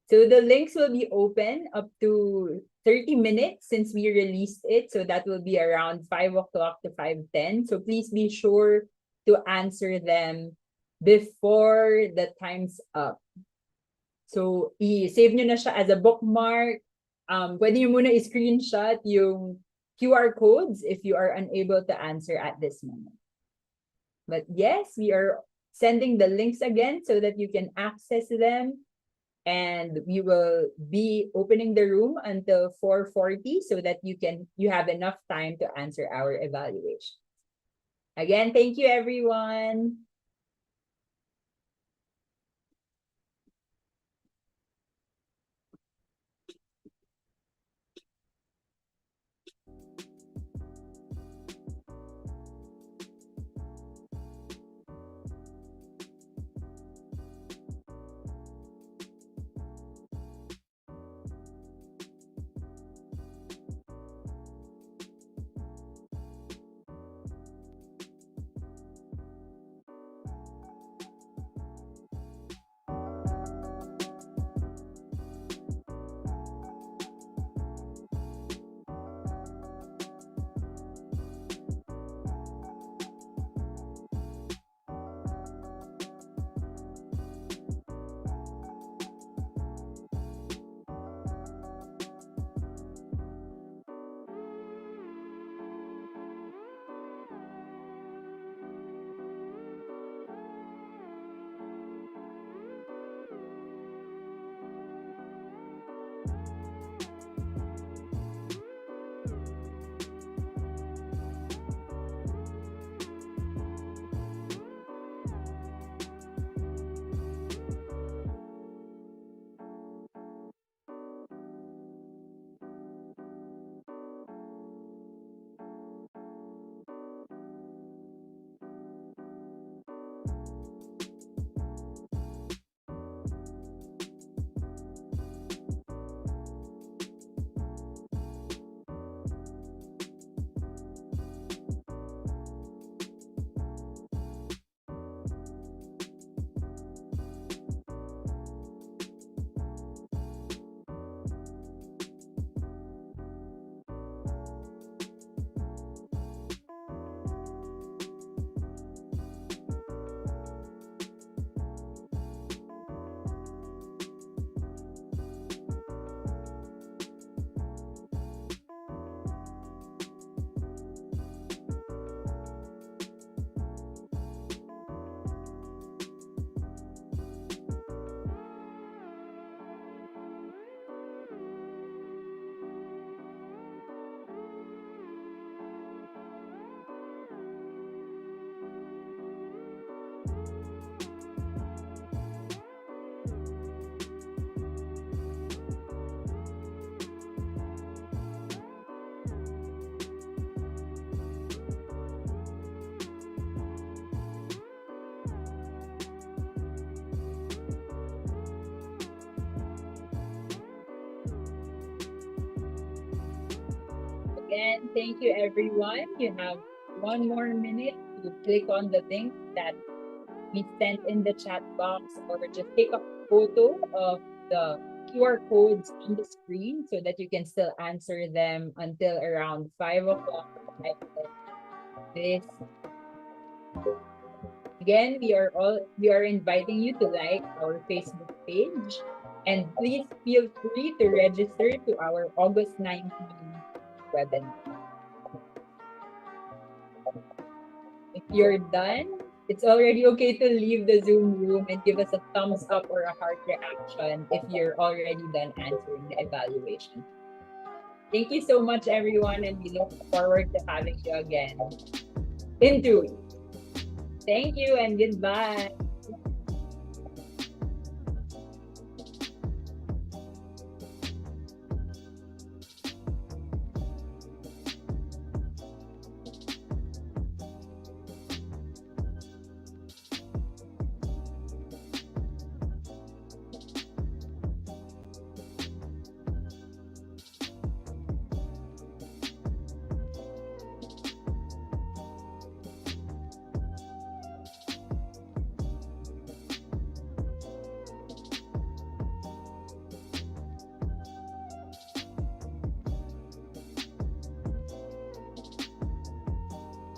So the links will be open up to 30 minutes since we released it. So that will be around 5 o'clock to 5:10. So please be sure to answer them before the time's up. So, i-save nyo na siya as a bookmark. Pwede nyo muna i-screenshot yung QR codes if you are unable to answer at this moment. But yes, we are sending the links again so that you can access them. And we will be opening the room until 4:40 so that you have enough time to answer our evaluation. Again, thank you, everyone. Again, thank you everyone. You have 1 more minute to click on the link that we sent in the chat box, or just take a photo of the QR codes on the screen so that you can still answer them until around 5 o'clock. This again, we are inviting you to like our Facebook page, and please feel free to register to our August 19th webinar. If you're done, it's already okay to leave the Zoom room and give us a thumbs up or a heart reaction if you're already done answering the evaluation. Thank you so much, everyone, and we look forward to having you again in 2 weeks. Thank you and goodbye.